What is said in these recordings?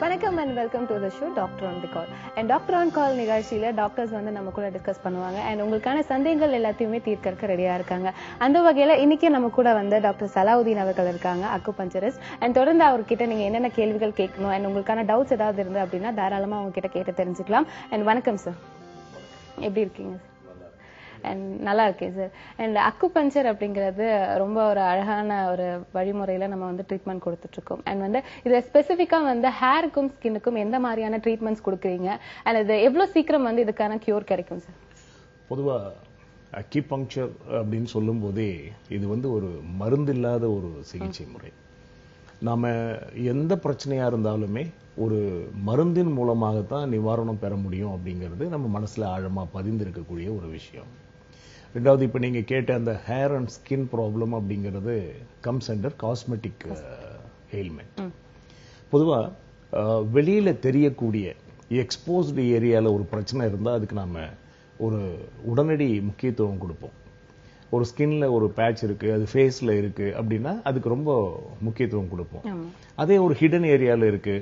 வணக்கம் and welcome to the show Doctor on the Call. And Doctor on Call நிகழ்ச்சியில doctors வந்து நம்ம கூட டிஸ்கஸ் பண்ணுவாங்க and உங்களுக்கான சந்தேகங்கள் எல்லாத்தையுமே தீர்க்கறதுக்கு ரெடியா இருக்காங்க. அந்த வகையில இன்னைக்கு நம்ம கூட வந்து டாக்டர் சலாவுதீன் அவர்கள் இருக்காங்க, அக்குபஞ்சரிஸ்ட். and தொடர்ந்து அவர்கிட்ட நீங்க என்னென்ன கேள்விகள் கேட்கணும் and உங்களுக்கான டவுட்ஸ் ஏதாவது இருந்து அப்படின்னா தாராளமா அவங்க கிட்ட கேட்டு தெரிஞ்சுக்கலாம். and வணக்கம் சார், எப்படி இருக்கீங்க? அண்ட் நல்லா இருக்கேன் சார். அண்ட் அக்குபஞ்சர் அப்படிங்கிறது ரொம்ப ஒரு அழகான ஒரு வழிமுறையில நம்ம வந்து ட்ரீட்மெண்ட் கொடுத்துட்டு இருக்கோம். அண்ட் வந்து இது ஸ்பெசிஃபிக்கா வந்து ஹேருக்கும் ஸ்கின்னுக்கும் எந்த மாதிரியான ட்ரீட்மெண்ட்ஸ் கொடுக்குறீங்க அண்ட் இது எவ்வளவு சீக்கிரம் வந்து இதுக்கான கியூர் கிடைக்கும் சார்? பொதுவா அக்கிபங்க்சர் அப்படின்னு சொல்லும் போதே இது வந்து ஒரு மருந்து இல்லாத ஒரு சிகிச்சை முறை. நாம எந்த பிரச்சனையா இருந்தாலுமே ஒரு மருந்தின் மூலமாகத்தான் நிவாரணம் பெற முடியும் அப்படிங்கிறது நம்ம மனசுல ஆழமா பதிந்திருக்கக்கூடிய ஒரு விஷயம். ரெண்டாவது, இப்ப நீங்க கேட்ட அந்த ஹேர் அண்ட் ஸ்கின் ப்ராப்ளம் அப்படிங்கிறது கம்ஸ் அண்டர் காஸ்மெட்டிக் எயில்மெண்ட். பொதுவா வெளியில தெரியக்கூடிய எக்ஸ்போஸ்டு ஏரியால ஒரு பிரச்சனை இருந்தா அதுக்கு நாம ஒரு உடனடி முக்கியத்துவம் கொடுப்போம். ஒரு ஸ்கின்ல ஒரு பேட்ச் இருக்கு, அது ஃபேஸ்ல இருக்கு அப்படின்னா அதுக்கு ரொம்ப முக்கியத்துவம் கொடுப்போம். அதே ஒரு ஹிடன் ஏரியால இருக்கு,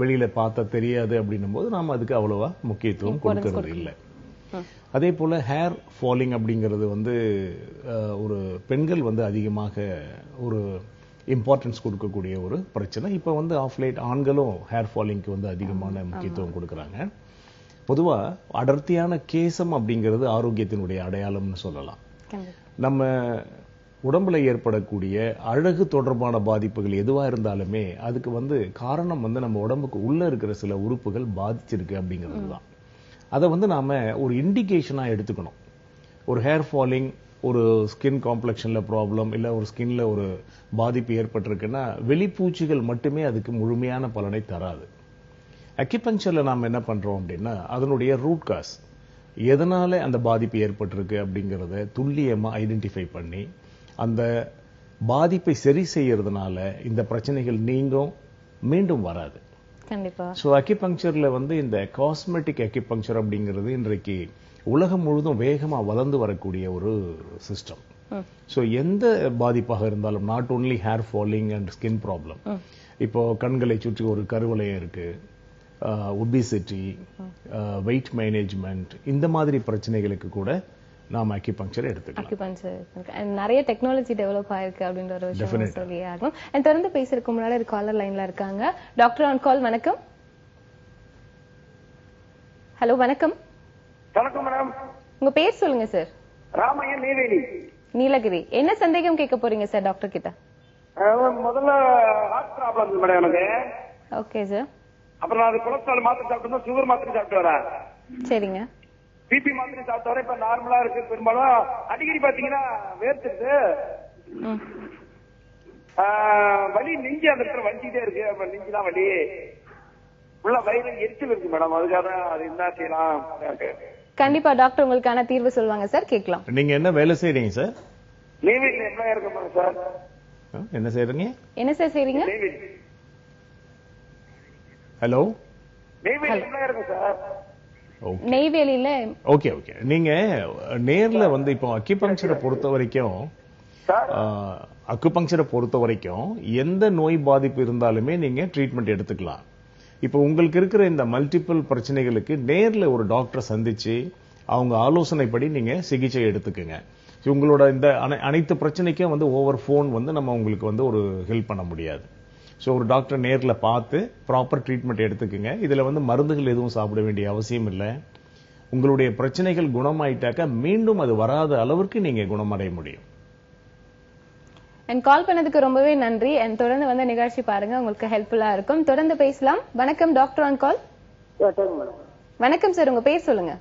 வெளியில பார்த்தா தெரியாது அப்படின்னும் போது நாம அதுக்கு அவ்வளவா முக்கியத்துவம் கொடுக்கறது இல்லை. அதே போல ஹேர் ஃபாலிங் அப்படிங்கிறது வந்து ஒரு பெண்கள் வந்து அதிகமாக ஒரு இம்பார்ட்டன்ஸ் கொடுக்கக்கூடிய ஒரு பிரச்சனை. இப்ப வந்து ஆஃப் லைட் ஆண்களும் ஹேர் ஃபாலிங்க்கு வந்து அதிகமான முக்கியத்துவம் கொடுக்கறாங்க. பொதுவா அடர்த்தியான கேசம் அப்படிங்கிறது ஆரோக்கியத்தினுடைய அடையாளம்னு சொல்லலாம். நம்ம உடம்புல ஏற்படக்கூடிய அழகு தொடர்பான பாதிப்புகள் எதுவா இருந்தாலுமே அதுக்கு வந்து காரணம் வந்து நம்ம உடம்புக்கு உள்ள இருக்கிற சில உறுப்புகள் பாதிச்சிருக்கு அப்படிங்கிறது தான். அதை வந்து நாம ஒரு இண்டிகேஷனா எடுத்துக்கணும். ஒரு ஹேர் ஃபாலிங், ஒரு ஸ்கின் காம்ப்ளெக்ஷன்ல ப்ராப்ளம், இல்ல ஒரு ஸ்கின்ல ஒரு பாதிப்பு ஏற்பட்டிருக்குன்னா வெளிப்பூச்சிகள் மட்டுமே அதுக்கு முழுமையான பலனை தராது. அக்கிபஞ்சர்ல நாம என்ன பண்றோம் அப்படின்னா அதனுடைய ரூட் காஸ், எதனால அந்த பாதிப்பு ஏற்பட்டிருக்கு அப்படிங்கறத துல்லியமா ஐடென்டிஃபை பண்ணி அந்த பாதிப்பை சரி செய்யறதுனால இந்த பிரச்சனைகள் நீங்கும், மீண்டும் வராது. கண்டிப்பா. சோ அக்கிபங்க்சர்ல வந்து இந்த காஸ்மெட்டிக் அக்கிபங்க்சர் அப்படிங்கிறது இன்றைக்கு உலகம் முழுதும் வேகமா வளர்ந்து வரக்கூடிய ஒரு சிஸ்டம். சோ எந்த பாதிப்பாக இருந்தாலும், not only hair falling and skin problem, இப்போ கண்களை சுற்றி ஒரு கருவளையம் இருக்கு, ஒபிசிட்டி, வெயிட் மேனேஜ்மெண்ட், இந்த மாதிரி பிரச்சனைகளுக்கு கூட நாம அக்கிபங்க்சர் எடுத்துக்கலாம். அக்கிபங்க்சர் நிறைய டெக்னாலஜி டெவலப் ஆயிருக்கு அப்படின்ற ஒரு விஷயம் சொல்லியே ஆகும். and தொடர்ந்து பேசுறதுக்கு முன்னாடி ஒரு காலர் லைன்ல இருக்காங்க. டாக்டர் ஆன் கால், வணக்கம். ஹலோ, வணக்கம். வணக்கம் மேடம். உங்க பேர் சொல்லுங்க சார். ராமையன், நெய்வேலி. நீலகிரி. என்ன சந்தேகம் கேட்க போறீங்க சார் டாக்டர் கிட்ட? முதல்ல ஹார்ட் ப்ராப்ளம் மேடம் எனக்கு. Okay sir. அப்புறம் அது கொலஸ்ட்ரால் மாத்திரை சாப்பிட்டு, சுகர் மாத்திரை சாப்பிட்டு வரேன். சரிங்க. பிபி மாத்திரை சாப்பிட்டு வர இப்ப நார்மலா இருக்கு. பெரும்பாலும் அடிக்கடி பாத்தீங்கன்னா வேர்த்துட்டு வலி, நெஞ்சு அந்த இடத்துல வலிக்கிட்டே இருக்கு. நெஞ்சுதான் வலி, உள்ள வயிறு எரிச்சல் இருக்கு மேடம். அதுக்காக அது என்ன செய்யலாம்? கண்டிப்பா டாக்டர் உங்களுக்கான தீர்வு சொல்லுவாங்க சார், கேட்கலாம். நீங்க என்ன வேலை செய்றீங்க சார்? நெய்வேலியில எம்ப்ளாயா இருக்கேன் சார். என்ன செய்றீங்க? என்ன சார் செய்றீங்க? ஹலோ, நெய்வேலி எம்ப்ளாயா இருக்கேன் சார். நெய்வேலியில. Okay okay. நீங்க நேர்ல வந்து இப்போ அக்கிபங்க்சரை பொறுத்த வரைக்கும் எந்த நோய் பாதிப்பு இருந்தாலுமே நீங்க ட்ரீட்மெண்ட் எடுத்துக்கலாம். இப்போ உங்களுக்கு இருக்கிற இந்த மல்டிபிள் பிரச்சனைகளுக்கு நேர்ல ஒரு டாக்டரை சந்திச்சு அவங்க ஆலோசனைப்படி நீங்க சிகிச்சை எடுத்துக்கங்க. உங்களோட இந்த அனைத்து பிரச்சனைக்கும் வந்து ஓவர் போன் வந்து நம்ம உங்களுக்கு வந்து ஒரு ஹெல்ப் பண்ண முடியாது. ஸோ ஒரு டாக்டர் நேர்ல பார்த்து ப்ராப்பர் ட்ரீட்மெண்ட் எடுத்துக்கங்க. இதுல வந்து மருந்துகள் எதுவும் சாப்பிட வேண்டிய அவசியம் இல்லை. உங்களுடைய பிரச்சனைகள் குணமாயிட்டாக்க மீண்டும் அது வராத அளவிற்கு நீங்க குணமடைய முடியும். கால் பண்ணதுக்கு ரொம்பவே நன்றி. தொடர்ந்து வந்து நிகழ்ச்சி பாருங்க, உங்களுக்கு ஹெல்ப்ஃபுல்லா இருக்கும். தொடர்ந்து பேசலாம். வணக்கம் டாக்டர் ஆன் கால். வணக்கம் சார், உங்க பேர் சொல்லுங்க.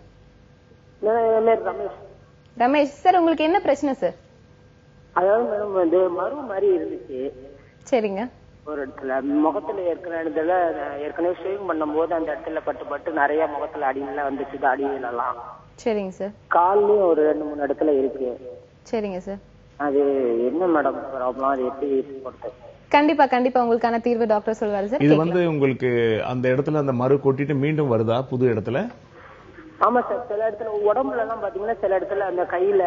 ரமேஷ் சார், உங்களுக்கு என்ன பிரச்சனை சார்? அதாவது மேடம் வந்து மறு மாதிரி இருந்துச்சு. சரிங்க. ஒரு இடத்துல முகத்துல இருக்கிற இடத்துல ஏற்கனவே ஷேவிங் பண்ணும் போது அந்த இடத்துல பட்டு நிறைய முகத்துல அடியில வந்துச்சு, அடியிலலாம். சரிங்க சார். கால்லயும் ஒரு 2-3 இடத்துல இருக்கு. சரிங்க சார். அது என்ன மேடம் ப்ராப்ளம்? அது எப்படி பொறுத்து? கண்டிப்பா கண்டிப்பா உங்களுக்கான தீர்வு டாக்டர் சொல்வாரு சார். இது வந்து உங்களுக்கு அந்த இடத்துல அந்த மறு கொட்டிட்டு மீண்டும் வருதா புது இடத்துல? ஆமா சார். சில இடத்துல உடம்புல எல்லாம் பாத்தீங்கன்னா சில இடத்துல அந்த கையில,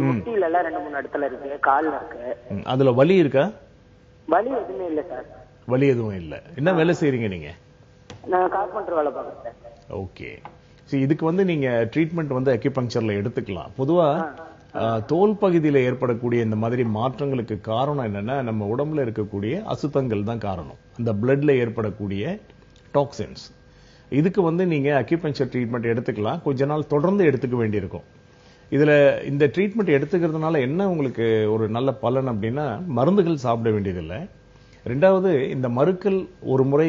முட்டியில எல்லாம் 2-3 இடத்துல இருக்கு, கால்ல இருக்கு. அதுல வலி இருக்கா? வலி எதுவுமே இல்ல சார். வலி எதுவும் இல்ல. என்ன வேலை செய்றீங்க நீங்க? நான் கார்பெண்டர் வேலை பார்க்குறேன் சார். ஓகே. இதுக்கு வந்து நீங்க ட்ரீட்மெண்ட் வந்து அக்யூபங்க்சர்ல எடுத்துக்கலாம். பொதுவா தோல் பகுதியில ஏற்படக்கூடிய இந்த மாதிரி மாற்றங்களுக்கு காரணம் என்னன்னா, நம்ம உடம்புல இருக்கக்கூடிய அசுத்தங்கள் தான் காரணம். அந்த பிளட்ல ஏற்படக்கூடிய டாக்ஸின்ஸ். இதுக்கு வந்து நீங்க அக்யூபங்க்சர் ட்ரீட்மெண்ட் எடுத்துக்கலாம். கொஞ்ச நாள் தொடர்ந்து எடுத்துக்க வேண்டியிருக்கும். இதுல இந்த ட்ரீட்மெண்ட் எடுத்துக்கிறதுனால என்ன உங்களுக்கு ஒரு நல்ல பலன் அப்படின்னா, மருந்துகள் சாப்பிட வேண்டியதில்லை. ரெண்டாவது, இந்த மருக்கள் ஒரு முறை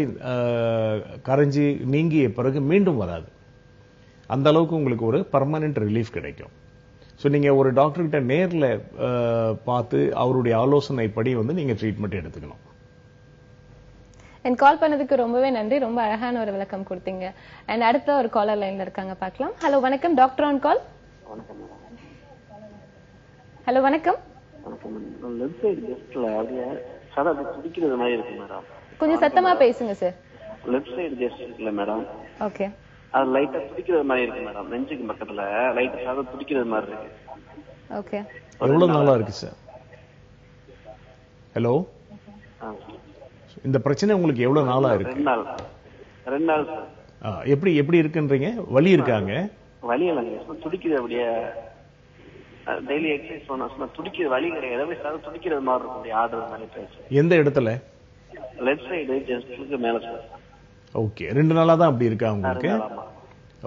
கரைஞ்சி நீங்கிய பிறகு மீண்டும் வராது. அந்த அளவுக்கு உங்களுக்கு ஒரு பர்மனன்ட் ரிலீஃப் கிடைக்கும். ஸோ நீங்க ஒரு டாக்டர் கிட்ட நேர்ல பார்த்து அவருடைய ஆலோசனைப்படி வந்து நீங்க ட்ரீட்மெண்ட் எடுத்துக்கணும். அண்ட் கால் பண்ணதுக்கு ரொம்பவே நன்றி. ரொம்ப அழகான ஒரு விளக்கம் கொடுத்தீங்க. அண்ட் அடுத்த ஒரு காலர் லைன்ல இருக்காங்க, பார்க்கலாம். ஹலோ வணக்கம், டாக்டர் ஆன் கால். ஹலோ வணக்கம். லெஃப்ட் சைடு ஜஸ்ட்ல அப்படியே சார் அது துடிக்கிறது மாதிரி இருக்கு மேடம். கொஞ்சம் சத்தமா பேசுங்க சார். லெஃப்ட் சைடு ஜஸ்ட் இருக்குல்ல மேடம், ஓகே. அது லைட்டா துடிக்கிறது மாதிரி இருக்கு மேடம். நெஞ்சுக்கு பக்கத்துல லைட்டா சார் துடிக்கிறது மாதிரி இருக்கு. ஓகே. எவ்வளவு நாளா இருக்கு சார்? ஹலோ, இந்த பிரச்சனை உங்களுக்கு எவ்வளவு நாளா இருக்கு? 2 நாள் சார். எப்படி இருக்குன்றீங்க? வலி இருக்காங்க? வலி இல்லைங்க, துடிக்குது. அப்படியே டெய்லி எக்ஸசைஸ் பண்ணா துடிக்கிறது, வலி கிடையாது. அப்படியே சார் துடிக்கிறது மாதிரி இருக்கும், அப்படியே ஆடுறது மாதிரி பேசு. எந்த இடத்துல? லெஃப்ட் சைடு ஜஸ்ட் மேல சார். ஓகே. 2 நாளா தான் அப்படி இருக்கா உங்களுக்கு?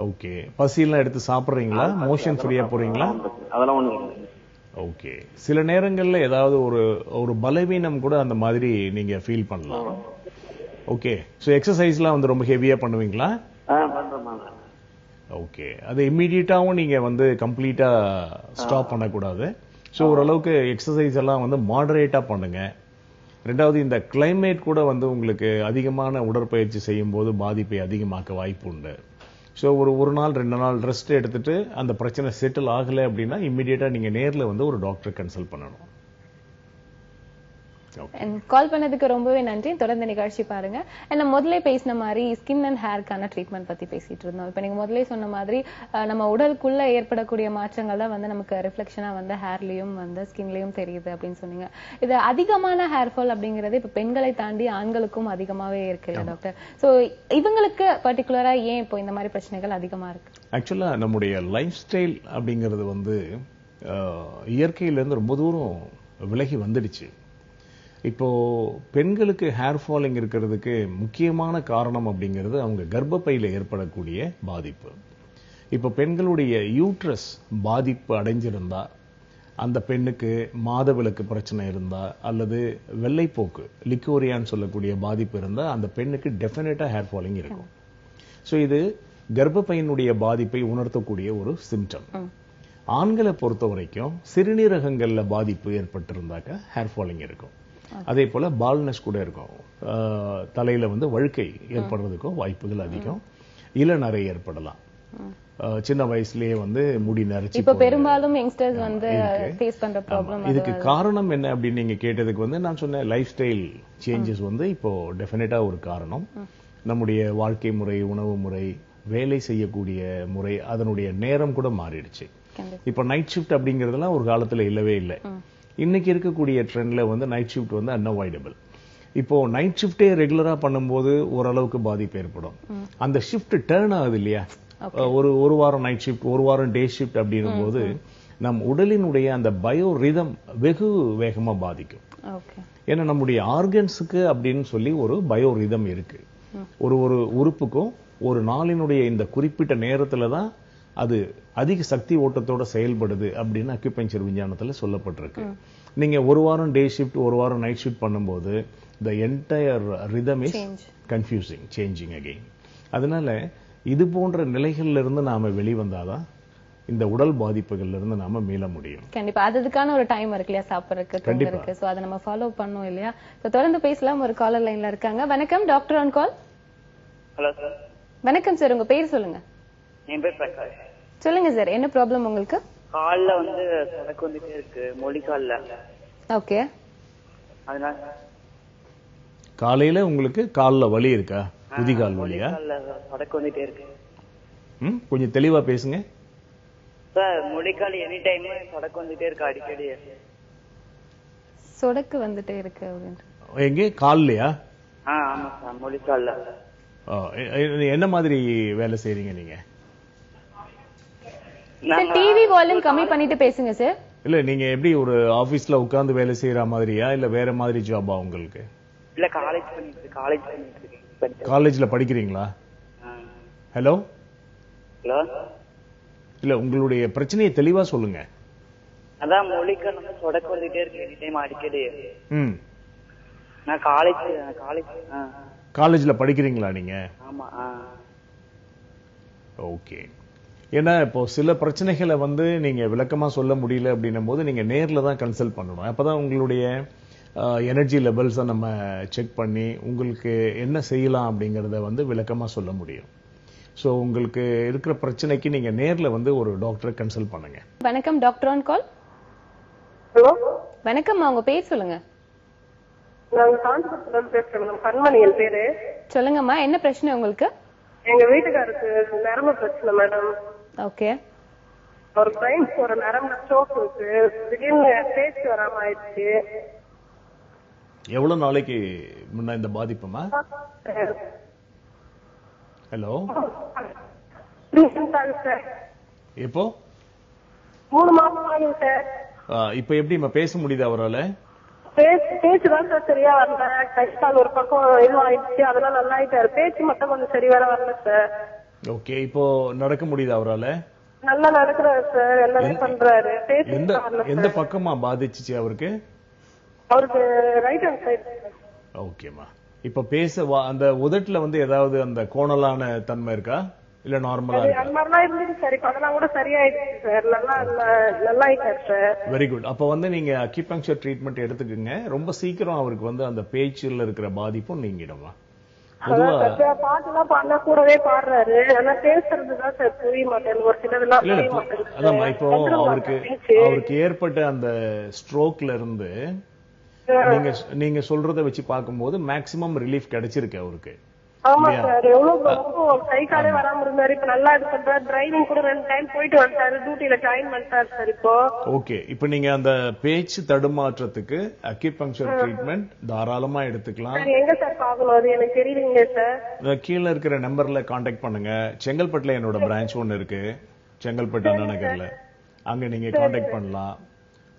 ஓகே. பசியெல்லாம் எடுத்து சாப்பிடுறீங்களா? மோஷன் ஃப்ரீயா போறீங்களா? அதெல்லாம் ஒண்ணு. ஓகே. சில நேரங்கள்ல ஏதாவது ஒரு பலவீனம் கூட அந்த மாதிரி நீங்க ஃபீல் பண்ணலாம். ஓகே. சோ எக்ஸசைஸ்லாம் வந்து ரொம்ப ஹெவியா பண்ணுவீங்களா? பண்றேன். ஓகே. அது இமிடியேட்டாவும் நீங்க வந்து கம்ப்ளீட்டா ஸ்டாப் பண்ணக்கூடாது. சோ ஓரளவுக்கு எக்ஸசைஸ் எல்லாம் வந்து மாடரேட்டா பண்ணுங்க. ரெண்டாவது, இந்த கிளைமேட் கூட வந்து உங்களுக்கு அதிகமான உடற்பயிற்சி செய்யும் போது பாதிப்பை அதிகமாக்க வாய்ப்பு உண்டு. ஸோ ஒரு நாள் 2 நாள் ரெஸ்ட் எடுத்துட்டு அந்த பிரச்சனை செட்டில் ஆகலை அப்படின்னா இம்மிடியேட்டா நீங்க நேர்ல வந்து ஒரு டாக்டரை கன்சல்ட் பண்ணணும். கால் பண்ணதுக்கு ரொம்பவே நன்றி. தொடர்ந்து நிகழ்ச்சி பாருங்க. நம்ம முதல்ல பேசின மாதிரி ஸ்கின் அண்ட் ஹேர்க்கான ட்ரீட்மெண்ட் பத்தி பேசிட்டு இருந்தோம். இப்ப நீங்க முதல்ல சொன்ன மாதிரி நம்ம உடலுக்குள்ள ஏற்படக்கூடிய மாற்றங்கள் தான் வந்து நமக்கு ரிஃப்ளெக்ஷனா வந்து ஹேர்லயும் வந்து ஸ்கின்லயும் தெரியுது அப்படின்னு சொன்னீங்க. இது அதிகமான ஹேர் ஃபால் அப்படிங்கறது இப்ப பெண்களை தாண்டி ஆண்களுக்கும் அதிகமாவே இருக்கு இல்ல டாக்டர்? சோ இவங்களுக்கு பர்டிகுலரா ஏன் இப்போ இந்த மாதிரி பிரச்சனைகள் அதிகமா இருக்கு? ஆக்சுவலா நம்முடைய லைஃப் ஸ்டைல் அப்படிங்கிறது வந்து இயற்கையிலிருந்து ரொம்ப தூரம் விலகி வந்துடுச்சு. இப்போ பெண்களுக்கு ஹேர் ஃபாலிங் இருக்கிறதுக்கு முக்கியமான காரணம் அப்படிங்கிறது அவங்க கர்ப்பப்பையில ஏற்படக்கூடிய பாதிப்பு. இப்போ பெண்களுடைய யூட்ரஸ் பாதிப்பு அடைஞ்சிருந்தா, அந்த பெண்ணுக்கு மாதவிலக்கு பிரச்சனை இருந்தா, அல்லது வெள்ளைப்போக்கு லிக்கோரியான்னு சொல்லக்கூடிய பாதிப்பு இருந்தா அந்த பெண்ணுக்கு டெஃபினட்டா ஹேர் ஃபாலிங் இருக்கும். ஸோ இது கர்ப்பப்பையினுடைய பாதிப்பை உணர்த்தக்கூடிய ஒரு சிம்டம். ஆண்களை பொறுத்த வரைக்கும் சிறுநீரகங்கள்ல பாதிப்பு ஏற்பட்டிருந்தாக்க ஹேர் ஃபாலிங் இருக்கும். அதே போல பால்னஸ் கூட இருக்கும். தலையில வந்து வழுக்கை ஏற்படுறதுக்கும் வாய்ப்புகள் அதிகம். இளநரை ஏற்படலாம். சின்ன வயசுலயே வந்து முடி நரைச்சி. இப்ப பெரும்பாலும் யங்ஸ்டர்ஸ் வந்து ஃபேஸ் பண்ற ப்ராப்ளம். இதுக்கு காரணம் என்ன அப்படின்னு நீங்க கேட்டதுக்கு வந்து நான் சொன்னேன், லைஃப் ஸ்டைல் சேஞ்சஸ் வந்து இப்போ டெஃபினட்டா ஒரு காரணம். நம்முடைய வாழ்க்கை முறை, உணவு முறை, வேலை செய்யக்கூடிய முறை, அதனுடைய நேரம் கூட மாறிடுச்சு. இப்ப நைட் ஷிஃப்ட் அப்படிங்கறதெல்லாம் ஒரு காலத்துல இல்லவே இல்லை. இன்னைக்கு இருக்கக்கூடிய ட்ரெண்ட்ல வந்து நைட் ஷிஃப்ட் வந்து அன்அவாய்டபிள். இப்போ நைட் ஷிஃப்டே ரெகுலரா பண்ணும்போது ஓரளவுக்கு பாதிப்பு ஏற்படும். அந்த ஷிஃப்ட் டேர்ன் ஆகுது இல்லையா? ஒரு வாரம் நைட் ஷிஃப்ட், ஒரு வாரம் டே ஷிஃப்ட் அப்படின்னும் போது நம் உடலினுடைய அந்த பயோ ரிதம் வெகு வேகமா பாதிக்கும். ஏன்னா நம்முடைய ஆர்கன்ஸுக்கு அப்படின்னு சொல்லி ஒரு பயோ ரிதம் இருக்கு. ஒரு உறுப்புக்கும் ஒரு நாளினுடைய இந்த குறிப்பிட்ட நேரத்துல தான் அது அதிக சக்தி ஓட்டத்தோட செயல்படுது அப்படின்னு அக்யூபங்க்சர் விஞ்ஞானத்துல சொல்லப்பட்டிருக்கு. நீங்க ஒரு வாரம் டே ஷிஃப்ட், ஒரு வாரம் நைட் ஷிஃப்ட் பண்ணும்போது the entire rhythm is confusing, changing again. அதனால இது போன்ற நிலைகள்ல இருந்து நாம வெளிவந்தாதான் இந்த உடல் பாதிப்புகள்ல இருந்து நாம மீள முடியும். கண்டிப்பா அதுக்கான ஒரு டைம் இருக்கு இல்லையா, சாப்பிடறதுக்கு, தூங்குறதுக்கு. சோ அதை நம்ம ஃபாலோ பண்ணோம் இல்லையா? தொடர்ந்து பேசலாம். ஒரு காலர் லைன்ல இருக்காங்க. வணக்கம், doctor on call. Hello sir. வணக்கம் சார், உங்க பேர் சொல்லுங்க. என் பேர் பிரகாஷ். சொல்லுங்க சார், என்ன ப்ராப்ளம் உங்களுக்கு? கால்ல வந்து சொடக்கு வந்துட்டே இருக்கு, மொழி கால்ல. ஓகே. அதனால காலையில உங்களுக்கு கால்ல வலி இருக்கா? குதிகால் வலியா? சொடக்கு வந்துட்டே இருக்கு. கொஞ்சம் தெளிவா பேசுங்க சார். மொழிக்கால் எனி டைம் சொடக்கு வந்துட்டே இருக்கு, அடிக்கடி சொடக்கு வந்துட்டே இருக்கு. எங்க கால்லயா? ஆமா சார், மொழிக்கால்ல. என்ன மாதிரி வேலை செய்றீங்க நீங்க? சார் டிவி வால்யூம் கம்மி பண்ணிட்டு பேசுங்க சார். இல்ல நீங்க எப்படி ஒரு ஆபீஸ்ல உட்கார்ந்து வேலை செய்யற மாதிரியா இல்ல வேற மாதிரி ஜாபா உங்களுக்கு? இல்ல காலேஜ் பண்ணிட்டு இருக்கேன். காலேஜ்ல படிக்கிறீங்களா? Hello hello. இல்ல உங்களுடைய பிரச்சனையை தெளிவா சொல்லுங்க. அதான் மொழிகள் வந்து சொடக்கு வந்துட்டே இருக்கு எனி டைம் அடிக்கடி. நான் காலேஜ்ல படிக்கிறீங்களா நீங்க? ஆமா. ஓகே. ஏன்னா இப்போ சில பிரச்சனைகளை வந்து நீங்க விளக்கமா சொல்ல முடியல அப்படின்னும் போது நீங்க நேர்ல தான் கன்சல்ட் பண்ணணும். அப்பதான் உங்களுடைய எனர்ஜி லெவல்ஸை நம்ம செக் பண்ணி உங்களுக்கு என்ன செய்யலாம் அப்படிங்கறத வந்து விளக்கமா சொல்ல முடியும். சோ உங்களுக்கு இருக்கிற பிரச்சனைக்கு நீங்க நேர்ல வந்து ஒரு டாக்டரை கன்சல்ட் பண்ணுங்க. வணக்கம் டாக்டர் ஆன் கால். ஹலோ வணக்கம், உங்க பேர் சொல்லுங்க. நாங்க காஞ்சிபுரத்துல பேசுறோம். கண்மணி என் பேரு. சொல்லுங்கம்மா, என்ன பிரச்சனை உங்களுக்கு? எங்க வீட்டுக்காருக்கு நரம்பு பிரச்சனை மேடம். ஓகே. ஒரு பிரைன் போற நரம்பு ஸ்ட்ரோக் இருக்கு. திடீர்னு பேச்சு வராம ஆயிடுச்சு. எவ்வளவு நாளைக்கு முன்ன இந்த பாதிப்புமா? ஹலோ. எப்போ? 3 மாசம் ஆகுது சார். இப்ப எப்படி பேச முடியுது அவரால? பேச்சுதான் சார் சரியா வரல. கைக்கால் ஒரு பக்கம் இது ஆயிடுச்சு, அதெல்லாம் நல்லா ஆயிட்டாரு. பேச்சு மட்டும் கொஞ்சம் சரி வர வரல சார். ஓகே. இப்போ நடக்க முடியுது அவரால? நல்லா நடக்கிறாரு சார், எல்லாமே பண்றாரு. எந்த பக்கமா பாதிச்சுச்சு அவருக்கு? அவருக்கு ரைட் ஹேண்ட் சைடு. ஓகேமா. இப்ப பேச அந்த உதட்டுல வந்து ஏதாவது அந்த கோணலான தன்மை இருக்கா இல்ல நார்மலா இருக்கா? அந்த மாதிரிலாம் இருந்துச்சு சார். இப்ப அதெல்லாம் கூட சரியாயிடுச்சு சார். நல்லா ஆயிட்டாரு சார். Very good. அப்ப வந்து நீங்க அக்யூபங்க்சர் ட்ரீட்மெண்ட் எடுத்துக்கங்க. ரொம்ப சீக்கிரம் அவருக்கு வந்து அந்த பேச்சுல இருக்கிற பாதிப்பும் நீங்கிடுமா. பாட்டுலாம் பாடினா கூடவே பாடுறாரு. ஆனா பேசுறதுதான் சார் புரிய மாட்டேன். ஒரு சிலதெல்லாம் புரிய மாட்டேன். அதான் இப்போ அவருக்கு ஏற்பட்ட அந்த ஸ்ட்ரோக்ல இருந்து நீங்க சொல்றத வச்சு பார்க்கும்போது மேக்ஸிமம் ரிலீஃப் கிடைச்சிருக்கு அவருக்கு. ஆமா சார். எவ்வளவு கை காலே வராம இருந்தாரு. இப்ப நல்லா இது பண்றாரு. டிரைவிங் கூட 2 டைம் போயிட்டு வந்துட்டாரு. டியூட்டில ஜாயின் பண்ணிட்டாரு சார் இப்போ. ஓகே. இப்ப நீங்க அந்த பேச்சு தடுமாற்றத்துக்கு அக்யூபங்க்சர் ட்ரீட்மெண்ட் தாராளமா எடுத்துக்கலாம். எங்க சார் பாக்கணும் அது எனக்கு தெரியலீங்க சார். கீழே இருக்கிற நம்பர்ல கான்டாக்ட் பண்ணுங்க. செங்கல்பட்டுல என்னோட பிரான்ச் ஒன்னு இருக்கு, செங்கல்பட்டு அண்ணா நகர்ல. அங்க நீங்க கான்டாக்ட் பண்ணலாம்.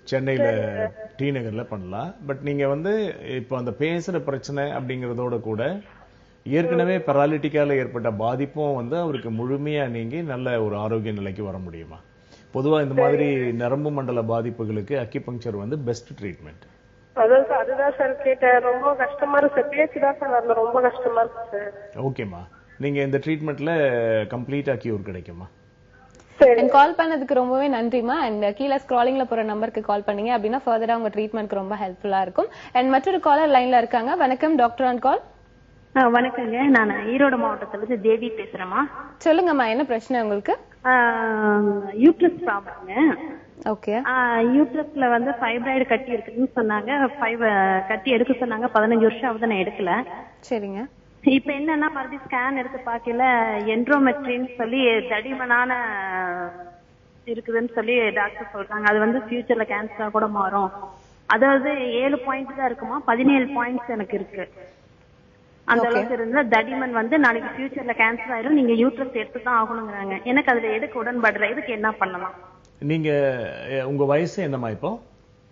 சென்னையில டி நகர்ல பண்ணலாம். பட் நீங்க வந்து இப்ப அந்த பேசுற பிரச்சனை அப்படிங்கறதோட கூட ஏற்கனவே பெராலிட்டிக்கால ஏற்பட்ட பாதிப்பும் வந்து அவருக்கு முழுமையா நீங்கி நல்ல ஒரு ஆரோக்கிய நிலைக்கு வர முடியுமா. பொதுவா இந்த மாதிரி நரம்பு மண்டல பாதிப்புகளுக்கு அக்யூபங்க்சர் வந்து பெஸ்ட் ட்ரீட்மெண்ட். அதுதான் சார் கேட்டேன். ரொம்ப கஷ்டமா இருக்கு சார். பேச்சுதான் சார் வரல. ரொம்ப கஷ்டமா இருக்கு சார். ஓகேமா. நீங்க இந்த ட்ரீட்மெண்ட்ல கம்ப்ளீட்டா கியூர் கிடைக்குமா. கால் பண்ணதுக்கு ரொம்பவே நன்றிமா. அண்ட் கீழே ஸ்க்ராலிங்ல போற நம்பருக்கு கால் பண்ணீங்க அப்படின்னா ஃபர்தரா உங்க ட்ரீட்மெண்ட்க்கு ரொம்ப ஹெல்ப்ஃபுல்லா இருக்கும். அண்ட் மற்றொரு காலர் லைன்ல இருக்காங்க. வணக்கம் டாக்டர் ஆன் கால். வணக்கங்க. நான் ஈரோடு மாவட்டத்துல இருந்து தேவி பேசுறேம்மா. சொல்லுங்கம்மா, என்ன பிரச்சனை உங்களுக்கு? யூட்ரஸ் ப்ராப்ளம்ங்க. ஓகே. யூட்ரஸ்ல வந்து ஃபைப்ராய்டு கட்டி இருக்குன்னு சொன்னாங்க. கட்டி எடுக்க சொன்னாங்க. 15 வருஷம் ஆகுது, நான் எடுக்கல. சரிங்க. இப்ப என்னன்னா மறுபடியும் ஸ்கேன் எடுத்து பாக்கல என்ட்ரோமெட்ரின்னு சொல்லி தடிமனான இருக்குதுன்னு சொல்லி டாக்டர் சொல்றாங்க. அது வந்து ஃபியூச்சர்ல கேன்சரா கூட மாறும். அதாவது 7 பாயிண்ட் தான் இருக்குமா, 17 பாயிண்ட்ஸ் எனக்கு இருக்கு. அந்த அளவுக்கு இருந்தா தடிமன் வந்து நாளைக்கு ஃபியூச்சர்ல கேன்சர் ஆயிரும், நீங்க யூட்ரஸ் எடுத்துதான் ஆகணுங்கிறாங்க. எனக்கு அதுல எடுக்க உடன்படுற. இதுக்கு என்ன பண்ணலாம்? நீங்க உங்க வயசு என்னமா இப்போ?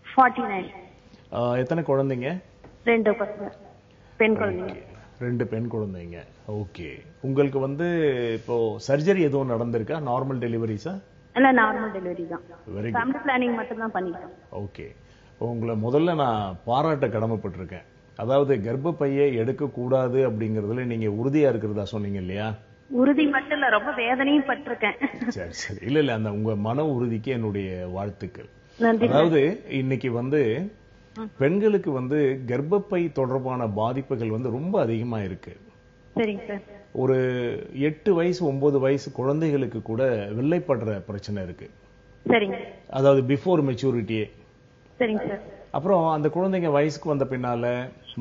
49. எத்தனை குழந்தைங்க? 2 பசங்க, பெண் குழந்தைங்க. 2 பெண் குழந்தைங்க. ஓகே. உங்களுக்கு வந்து இப்போ சர்ஜரி எதுவும் நடந்திருக்கா? நார்மல் டெலிவரிஸா? இல்ல, நார்மல் டெலிவரி தான். Very good. ஃபேமிலி பிளானிங் மட்டும் தான் பண்ணிட்டோம். ஓகே. உங்களை முதல்ல நான் பாராட்ட கடமைப்பட்டிருக்கேன். அதாவது கர்ப்பப்பையை எடுக்க கூடாது அப்படிங்கறதுல நீங்க உறுதியா இருக்கிறதா சொன்னீங்க இல்லையா? உறுதி மட்டும் இல்ல, ரொம்ப வேதனையும் பட்டிருக்கேன். சரி சரி. இல்ல அந்த உங்க மன உறுதிக்கு என்னுடைய வாழ்த்துக்கள். அதாவது இன்னைக்கு வந்து பெண்களுக்கு வந்து கர்ப்பப்பை தொடர்பான பாதிப்புகள் வந்து ரொம்ப அதிகமா இருக்கு. சரிங்க சார். ஒரு 8 வயசு 9 வயசு குழந்தைகளுக்கு கூட வெள்ளைப்படுற பிரச்சனை இருக்கு. சரிங்க. அதாவது பிஃபோர் மெச்சூரிட்டியே. சரிங்க சார். அப்புறம் அந்த குழந்தைங்க வயசுக்கு வந்த பின்னால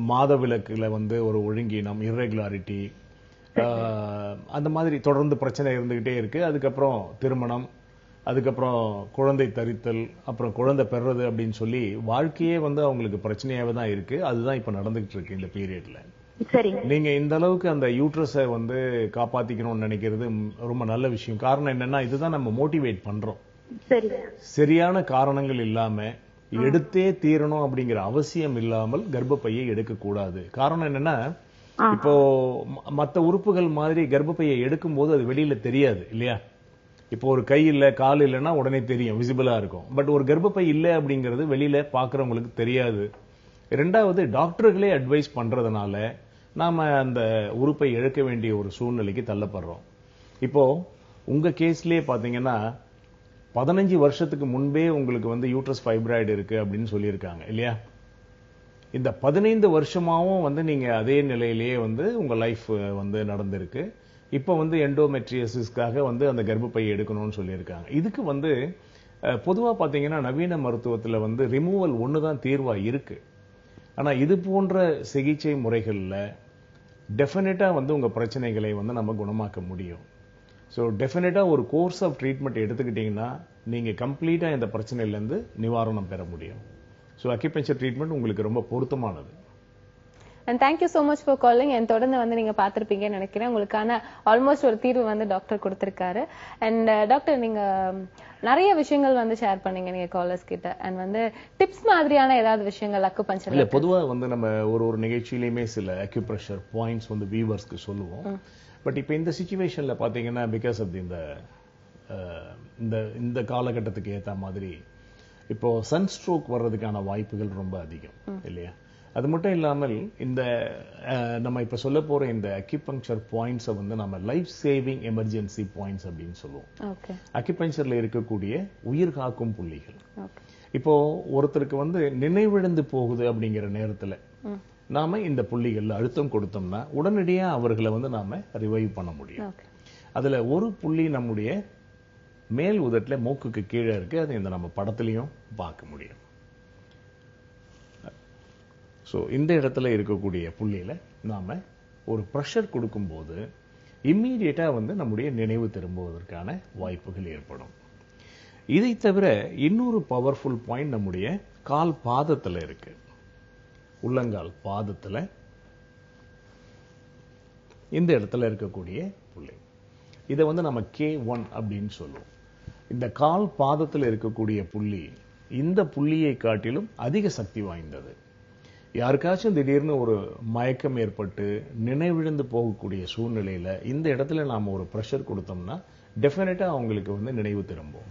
மாதவிலக்குல வந்து ஒரு ஒழுங்கீனம், இர்ரெகுலாரிட்டி, அந்த மாதிரி தொடர்ந்து பிரச்சனை இருந்துகிட்டே இருக்கு. அதுக்கப்புறம் திருமணம், அதுக்கப்புறம் குழந்தை தரித்தல், அப்புறம் குழந்தை பெறுறது அப்படின்னு சொல்லி வாழ்க்கையே வந்து அவங்களுக்கு பிரச்சனையாவே தான் இருக்கு. அதுதான் இப்ப நடந்துகிட்டு இருக்கு இந்த பீரியட்ல. சரிங்க. நீங்க இந்த அளவுக்கு அந்த யூட்ரஸை வந்து காப்பாத்திக்கணும்னு நினைக்கிறது ரொம்ப நல்ல விஷயம். காரணம் என்னன்னா, இதுதான் நம்ம மோட்டிவேட் பண்றோம். சரிங்க. சரியான காரணங்கள் இல்லாம எடுத்தே தீரணும் அப்படிங்கிற அவசியம் இல்லாமல் கர்ப்பப்பையை எடுக்க கூடாது. காரணம் என்னன்னா, இப்போ மத்த உறுப்புகள் மாதிரி கர்ப்பப்பையை எடுக்கும் போது அது வெளியில தெரியாது இல்லையா? இப்போ ஒரு கை இல்ல கால் இல்லைன்னா உடனே தெரியும், விசிபிளா இருக்கும். பட் ஒரு கர்ப்பப்பை இல்லை அப்படிங்கிறது வெளியில பாக்குறவங்களுக்கு தெரியாது. ரெண்டாவது, டாக்டர்களே அட்வைஸ் பண்றதுனால நாம அந்த உறுப்பை இழக்க வேண்டிய ஒரு சூழ்நிலைக்கு தள்ளப்படுறோம். இப்போ உங்க கேஸ்லயே பாத்தீங்கன்னா 15 வருஷத்துக்கு முன்பே உங்களுக்கு வந்து யூட்ரஸ் ஃபைப்ராய்டு இருக்கு அப்படின்னு சொல்லியிருக்காங்க இல்லையா? இந்த 15 வருஷமாவும் வந்து நீங்க அதே நிலையிலேயே வந்து உங்க லைஃப் வந்து நடந்திருக்கு. இப்ப வந்து எண்டோமெட்ரியோசிஸ்க்காக வந்து அந்த கர்ப்பப்பையை எடுக்கணும்னு சொல்லியிருக்காங்க. இதுக்கு வந்து பொதுவா பாத்தீங்கன்னா நவீன மருத்துவத்துல வந்து ரிமூவல் ஒண்ணுதான் தீர்வா இருக்கு. ஆனா இது போன்ற சிகிச்சை முறைகள்ல டெஃபினட்டா வந்து உங்க பிரச்சனைகளை வந்து நம்ம குணமாக்க முடியும். ஸோ டெஃபினட்டா ஒரு கோர்ஸ் ஆஃப் ட்ரீட்மெண்ட் எடுத்துக்கிட்டீங்கன்னா நீங்க கம்ப்ளீட்டா இந்த பிரச்சனையில இருந்து நிவாரணம் பெற முடியும். ஸோ அக்யூபஞ்சர் ட்ரீட்மெண்ட் உங்களுக்கு ரொம்ப பொருத்தமானது. And thank you so much for calling. And தொடர்ந்து வந்து நீங்க பார்த்திருப்பீங்கன்னு நினைக்கிறேன். உங்களுக்கான ஆல்மோஸ்ட் ஒரு தீர்வு வந்து டாக்டர் கொடுத்திருக்காரு. அண்ட் டாக்டர், நீங்க நிறைய விஷயங்கள் வந்து ஷேர் பண்ணீங்க நீங்க காலர்ஸ் கிட்ட. அண்ட் வந்து டிப்ஸ் மாதிரியான ஏதாவது விஷயங்கள் அக்குபஞ்சர் இல்ல, பொதுவா வந்து நம்ம ஒரு நிகழ்ச்சியிலுமே சில அக்யூப்ரெஷர் பாயிண்ட்ஸ் வந்து வியூவர்ஸ்க்கு சொல்லுவோம். பட் இப்போ இந்த சிச்சுவேஷன்ல பாத்தீங்கன்னா பிகாஸ் ஆஃப் இந்த காலகட்டத்துக்கு ஏத்த மாதிரி இப்போ சன் ஸ்ட்ரோக் வர்றதுக்கான வாய்ப்புகள் ரொம்ப அதிகம் இல்லையா? அது மட்டும் இல்லாமல் இந்த நம்ம இப்ப சொல்ல போற இந்த அக்யூபங்க்சர் பாயிண்ட்ஸை வந்து நம்ம லைஃப் சேவிங் எமர்ஜென்சி பாயிண்ட்ஸ் அப்படின்னு சொல்லுவோம். அக்யூபங்க்சர்ல இருக்கக்கூடிய உயிர் காக்கும் புள்ளிகள். இப்போ ஒருத்தருக்கு வந்து நினைவிழந்து போகுது அப்படிங்கிற நேரத்துல நாம இந்த புள்ளிகள்ல அழுத்தம் கொடுத்தோம்னா உடனடியா அவர்களை வந்து நாம ரிவைவ் பண்ண முடியும். அதுல ஒரு புள்ளி நம்முடைய மேல் உதட்டுல மூக்குக்கு கீழே இருக்கு. அது இந்த நம்ம படத்திலையும் பார்க்க முடியும். ஸோ இந்த இடத்துல இருக்கக்கூடிய புள்ளியில நாம ஒரு ப்ரெஷர் கொடுக்கும்போது இம்மீடியட்டா வந்து நம்முடைய நினைவு திரும்புவதற்கான வாய்ப்புகள் ஏற்படும். இதை தவிர இன்னொரு பவர்ஃபுல் பாயிண்ட் நம்முடைய கால் பாதத்துல இருக்கு. உள்ளங்கால் பாதத்துல இந்த இடத்துல இருக்கக்கூடிய புள்ளி, இதை வந்து நம்ம K1 அப்படின்னு சொல்லுவோம். இந்த கால் பாதத்துல இருக்கக்கூடிய புள்ளி இந்த புள்ளியை காட்டிலும் அதிக சக்தி வாய்ந்தது. யாருக்காச்சும் திடீர்னு ஒரு மயக்கம் ஏற்பட்டு நினைவிழந்து போகக்கூடிய சூழ்நிலையில இந்த இடத்துல நாம ஒரு ப்ரெஷர் கொடுத்தோம்னா டெஃபினட்டா அவங்களுக்கு வந்து நினைவு திரும்பும்.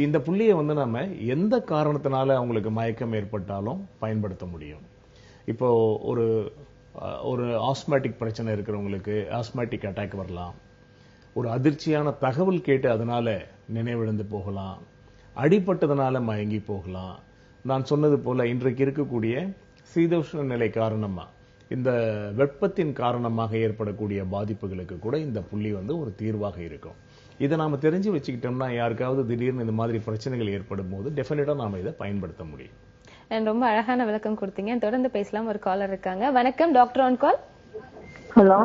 இந்த புள்ளியை வந்து நாம எந்த காரணத்தினால அவங்களுக்கு மயக்கம் ஏற்பட்டாலும் பயன்படுத்த முடியும். இப்போ ஒரு ஆஸ்மேட்டிக் பிரச்சனை இருக்கிறவங்களுக்கு ஆஸ்மேட்டிக் அட்டாக் வரலாம். ஒரு அதிர்ச்சியான தகவல் கேட்டு அதனால நினைவிழந்து போகலாம். அடிபட்டதுனால மயங்கி போகலாம். நான் சொன்னது போல இன்றைக்கு இருக்கக்கூடிய சீதோஷ்ண நிலை காரணமா இந்த வெப்பத்தின் காரணமாக ஏற்படக்கூடிய பாதிப்புகளுக்கு கூட இந்த புள்ளி வந்து ஒரு தீர்வாக இருக்கும். இதை நாம தெரிஞ்சு வச்சுக்கிட்டோம்னா யாருக்காவது திடீர்னு இந்த மாதிரி பிரச்சனைகள் ஏற்படும் போது டெஃபினட்டா நாம இதை பயன்படுத்த முடியும். ரொம்ப அழகான விளக்கம் கொடுத்தீங்க. தொடர்ந்து பேசலாம். ஒரு காலர் இருக்காங்க. வணக்கம், டாக்டர் ஆன் கால். ஹலோ,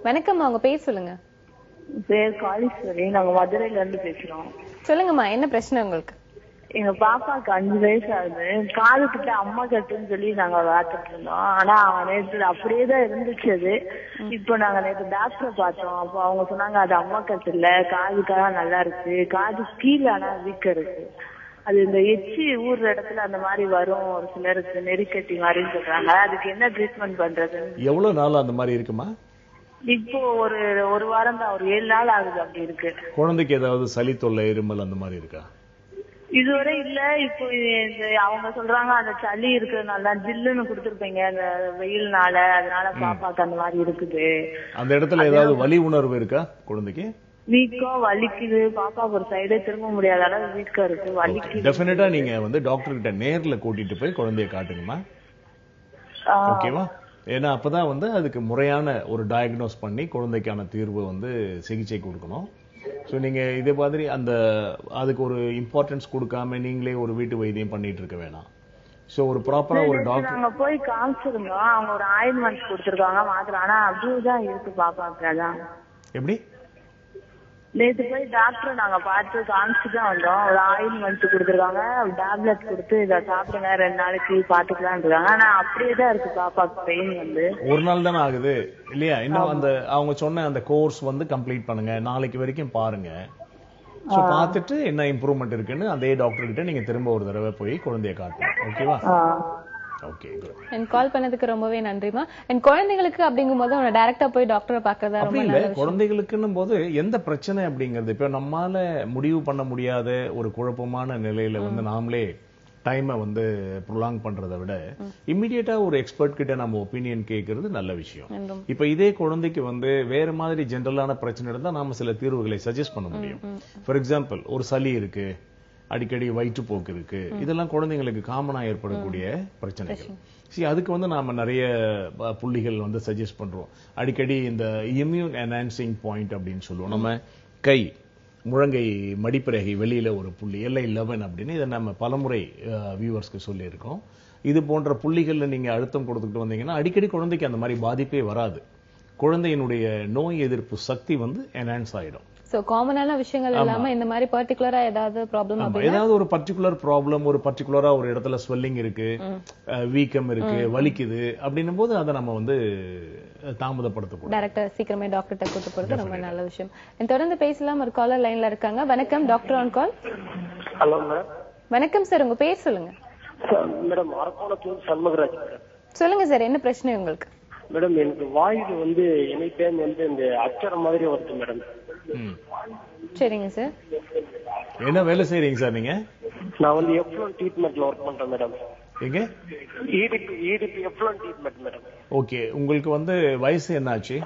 வணக்கம். அவங்க பேர் சொல்லுங்க. பேர் காளீஸ்வரி, நாங்க மதுரையில இருந்து பேசுறோம். சொல்லுங்கம்மா, என்ன பிரச்சனை உங்களுக்கு? எங்க பாப்பாக்கு 5 வயசு ஆகுது. காது கிட்ட அம்மா கட்டுன்னு சொல்லி நாங்க பார்த்துட்டு இருந்தோம். ஆனா நேற்று அப்படியேதான் இருந்துச்சு அது. இப்போ நாங்க நேற்று டாக்டரை பார்த்தோம். அப்போ அவங்க சொன்னாங்க அது அம்மா கட்டு இல்ல, காதுக்காக நல்லா இருக்கு, காது கீழே ஆனா வீக்க இருக்கு. அது இந்த எச்சி ஊர்ற இடத்துல அந்த மாதிரி வரும், ஒரு சிலருக்கு நெறிக்கட்டி மாதிரின்னு சொல்றாங்க. அதுக்கு என்ன ட்ரீட்மெண்ட் பண்றது? எவ்வளவு நாள் அந்த மாதிரி இருக்குமா? இப்போ ஒரு வாரம் தான், ஒரு 7 நாள் ஆகுது அப்படி இருக்கு. குழந்தைக்கு ஏதாவது சளி தொல்லை, இருமல் அந்த மாதிரி இருக்கா? இதுவரை இல்ல. இப்போ அவங்க சொல்றாங்க அந்த சளி இருக்கிறதுனால ஜில்லுன்னு கொடுத்துருப்பீங்க அந்த வெயில்னால, அதனால பாப்பாக்கு அந்த மாதிரி இருக்குது. அந்த இடத்துல ஏதாவது வலி உணர்வு இருக்கா குழந்தைக்கு? வீக்கம் வலிக்குது, பாப்பாக்கு ஒரு சைடே திரும்ப முடியாத அளவு வீக்கம் இருக்கு, வலிக்குது. டெஃபினட்டா நீங்க வந்து டாக்டர் கிட்ட நேர்ல கூட்டிட்டு போய் குழந்தைய காட்டுங்கம்மா. ஓகேவா? ஏன்னா அப்பதான் வந்து அதுக்கு முறையான ஒரு டயக்னோஸ் பண்ணி குழந்தைக்கான தீர்வு வந்து சிகிச்சை கொடுக்கணும். ஸோ நீங்க இதே மாதிரி அதுக்கு ஒரு இம்பார்ட்டன்ஸ் கொடுக்காம நீங்களே ஒரு வீட்டு வைத்தியம் பண்ணிட்டு இருக்க வேணாம். ஸோ ஒரு ப்ராப்பரா ஒரு டாக்டர் நாங்க போய் காமிச்சிருந்தோம். அவங்க ஒரு ஆயின்மெண்ட் கொடுத்துருக்காங்க மாத்திரை. ஆனா அப்படிதான் இருக்கு பாப்பாக்கு. அதான் எப்படி நேத்து போய் டாக்டர் நாங்க பார்த்து காமிச்சுட்டு தான் வந்தோம். ஒரு ஆயில்மெண்ட் கொடுத்துருக்காங்க, டேப்லெட் கொடுத்து இதை சாப்பிடுங்க 2 நாளைக்கு பாத்துக்கலாம் இருக்காங்க. ஆனா அப்படியே தான் இருக்கு பாப்பாக்கு பெயின் வந்து. ஒரு நாள் தானே ஆகுது இல்லையா? இன்னும் அந்த அவங்க சொன்ன அந்த கோர்ஸ் வந்து கம்ப்ளீட் பண்ணுங்க, நாளைக்கு வரைக்கும் பாருங்க. சோ பார்த்துட்டு என்ன இம்ப்ரூவ்மெண்ட் இருக்குன்னு அதே டாக்டர் கிட்ட நீங்க திரும்ப ஒரு தடவை போய் குழந்தைய காட்டணும். ஓகேவா? Okay, good. கால் பண்ணதுக்கு ரொம்பவே நன்றிமா. குழந்தைகளுக்கு அப்படிங்கும்போது அவனை டைரக்டா போய் டாக்டரை பார்க்கறதா ரொம்ப நல்ல விஷயம். குழந்தைகளுக்குன்னும் போது எந்த பிரச்சனை அப்படிங்கிறது இப்ப நம்மால முடிவு பண்ண முடியாத ஒரு குழப்பமான நிலையில வந்து நாமளே டைமை வந்து ப்ரொலாங் பண்றதை விட இம்மிடியேட்டா ஒரு எக்ஸ்பர்ட் கிட்ட நம்ம ஒப்பீனியன் கேட்கறது நல்ல விஷயம். இப்ப இதே குழந்தைக்கு வந்து வேற மாதிரி ஜெனரலான பிரச்சனை இருந்தா நாம சில தீர்வுகளை சஜஸ்ட் பண்ண முடியும். ஃபார் எக்ஸாம்பிள், ஒரு சளி இருக்கு, அடிக்கடி வயிற்றுப்போக்கு இருக்கு, இதெல்லாம் குழந்தைங்களுக்கு காமனா ஏற்படக்கூடிய பிரச்சனைகள். சரி, அதுக்கு வந்து நாம நிறைய புள்ளிகள் வந்து சஜஸ்ட் பண்றோம். அடிக்கடி இந்த இம்யூன் என்ஹான்சிங் பாயிண்ட் அப்படின்னு சொல்லுவோம். நம்ம கை முழங்கை மடிப்பிறகை வெளியில ஒரு புள்ளி LI11 அப்படின்னு இதை நம்ம பலமுறை வியூவர்ஸ்க்கு சொல்லியிருக்கோம். இது போன்ற புள்ளிகள்ல நீங்க அழுத்தம் கொடுத்துட்டு வந்தீங்கன்னா அடிக்கடி குழந்தைக்கு அந்த மாதிரி பாதிப்பே வராது. குழந்தையினுடைய நோய் எதிர்ப்பு சக்தி வந்து என்ஹான்ஸ் ஆயிடும். சோ காமனான விஷயங்கள் இல்லாம இந்த மாதிரி பர்టిక్యులரா ஏதாவது ப்ராப்ளம் அப்படினா ஏதாவது ஒரு பர்టిక్యులர் ப்ராப்ளம், ஒரு பர்టిక్యులரா ஒரு இடத்துல ஸ்வெல்லிங் இருக்கு, வீக்கம் இருக்கு, வலிக்குது அப்படின்னும் போது அதை நம்ம வந்து தாமதப்படுத்தக்கூடாது. டைரக்டா சீக்கிரமே டாக்டர்ட்ட கூட்டி போறது ரொம்ப நல்ல விஷயம். தொடர்ந்து பேசலாம். ஒரு காலர் லைன்ல இருக்காங்க. வணக்கம், doctor on call. Hello madam. வணக்கம் சார், உங்க பேர் சொல்லுங்க. மேடம், அரக்கோணத்துல சண்முகராஜ். சொல்லுங்க சார், என்ன பிரச்சனை உங்களுக்கு? மேடம், எனக்கு வாயில் வந்து எனி டைம் வந்து இந்த அச்சரம் மாதிரி வருது மேடம். சரிங்க சார். என்ன வேலை செய்றீங்க சார் நீங்க? நான் வந்து எஃப்ளூன் ட்ரீட்மெண்ட்ல ஒர்க் பண்றேன் மேடம். எங்க? EDP effluent treatment madam. Okay, உங்களுக்கு வந்து வயசு என்ன ஆச்சு?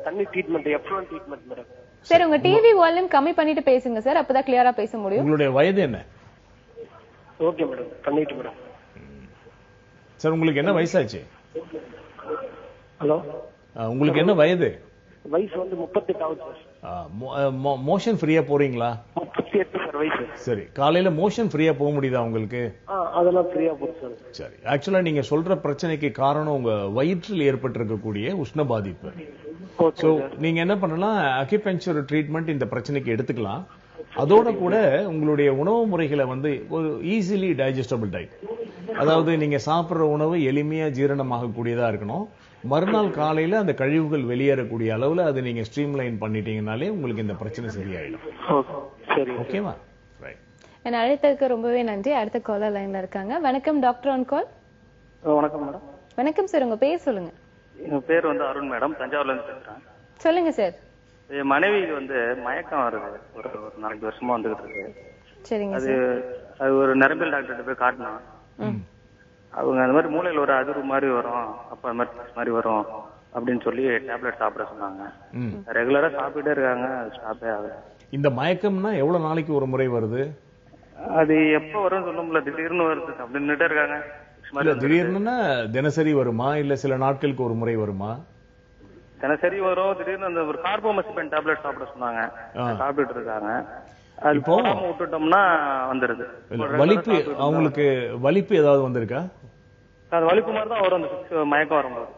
தண்ணி treatment, effluent treatment madam. Sir, உங்க டிவி வால்யூம் கம்மி பண்ணிட்டு பேசுங்க சார், அப்பதான் கிளியரா பேச முடியும். உங்களுடைய வயது என்ன? ஓகே மேடம், பண்ணிட்டு மேடம். சார், உங்களுக்கு என்ன வயசாச்சு? ஹலோ, உங்களுக்கு என்ன வயது? வயசு வந்து 38 ஆகுது சார். மோஷன் ஃப்ரீயா போறீங்களா? 38 சார் வயசு. சரி, காலையில மோஷன் ஃப்ரீயா போக முடியுதா உங்களுக்கு? அதெல்லாம் ஃப்ரீயா போகுது சார். சரி, ஆக்சுவலா நீங்க சொல்ற பிரச்சனைக்கு காரணம் உங்க வயிற்றில் ஏற்பட்டிருக்கக்கூடிய உஷ்ண பாதிப்பு. சோ நீங்க என்ன பண்ணலாம், அக்யூபஞ்சர் ட்ரீட்மெண்ட் இந்த பிரச்சனைக்கு எடுத்துக்கலாம். அதோட கூட உங்களுடைய உணவு முறைகளை வந்து ஒரு ஈஸிலி டைஜஸ்டபிள் டயட், அதாவது நீங்க சாப்பிடுற உணவு எளிமையா ஜீரணமாக கூடியதா இருக்கணும். மறுநாள் காலையில அந்த கழிவுகள் வெளியேறக்கூடிய அளவுல அதை நீங்க ஸ்ட்ரீம்லைன் பண்ணிட்டீங்கனாலே உங்களுக்கு இந்த பிரச்சனை சரியாயிடும். ஓகேவா? ரைட். என்ன அழைத்ததுக்கு ரொம்பவே நன்றி. அடுத்த காலர் லைன்ல இருக்காங்க. வணக்கம், டாக்டர் ஆன் கால். வணக்கம் மேடம். வணக்கம் சார், உங்க பேர் சொல்லுங்க. என் பேர் வந்து அருண் மேடம், தஞ்சாவூர்ல இருந்து பேசுறேன். சொல்லுங்க சார். என் மனைவிக்கு வந்து மயக்கம் வருது, ஒரு 4 வருஷமா வந்துகிட்டு இருக்கு. சரிங்க அது அது ஒரு நரம்பியல் டாக்டர்கிட்ட போய் காட்டணும். அவங்க அந்த மாதிரி மூளையில ஒரு அதிர்வு மாதிரி வரும், அப்ப அந்த மாதிரி வரும் அப்படின்னு சொல்லி டேப்லெட் சாப்பிட சொன்னாங்க. ரெகுலரா சாப்பிட்டே இருக்காங்க, ஸ்டாப்பே ஆகல. இந்த மயக்கம்னா எவ்வளவு நாளைக்கு ஒரு முறை வருது? அது எப்ப வரும்னு சொல்ல முடியல, திடீர்னு வருது அப்படின்னுட்டே இருக்காங்க. திடீர்னுன்னா தினசரி வருமா இல்ல சில நாட்களுக்கு ஒரு முறை வருமா? தினசரி வரும். திடீர்னு அந்த ஒரு கார்போமெசிபன் டேப்லெட் சாப்பிட சொன்னாங்க, சாப்பிட்டுட்டு இருக்காங்க. இப்போ விட்டுட்டோம்னா வந்துருது. வலிப்பு, அவங்களுக்கு வலிப்பு ஏதாவது வந்திருக்கா? அது வலிப்பு மாதிரி தான் வரும் அந்த மயக்கம் வரும்போது.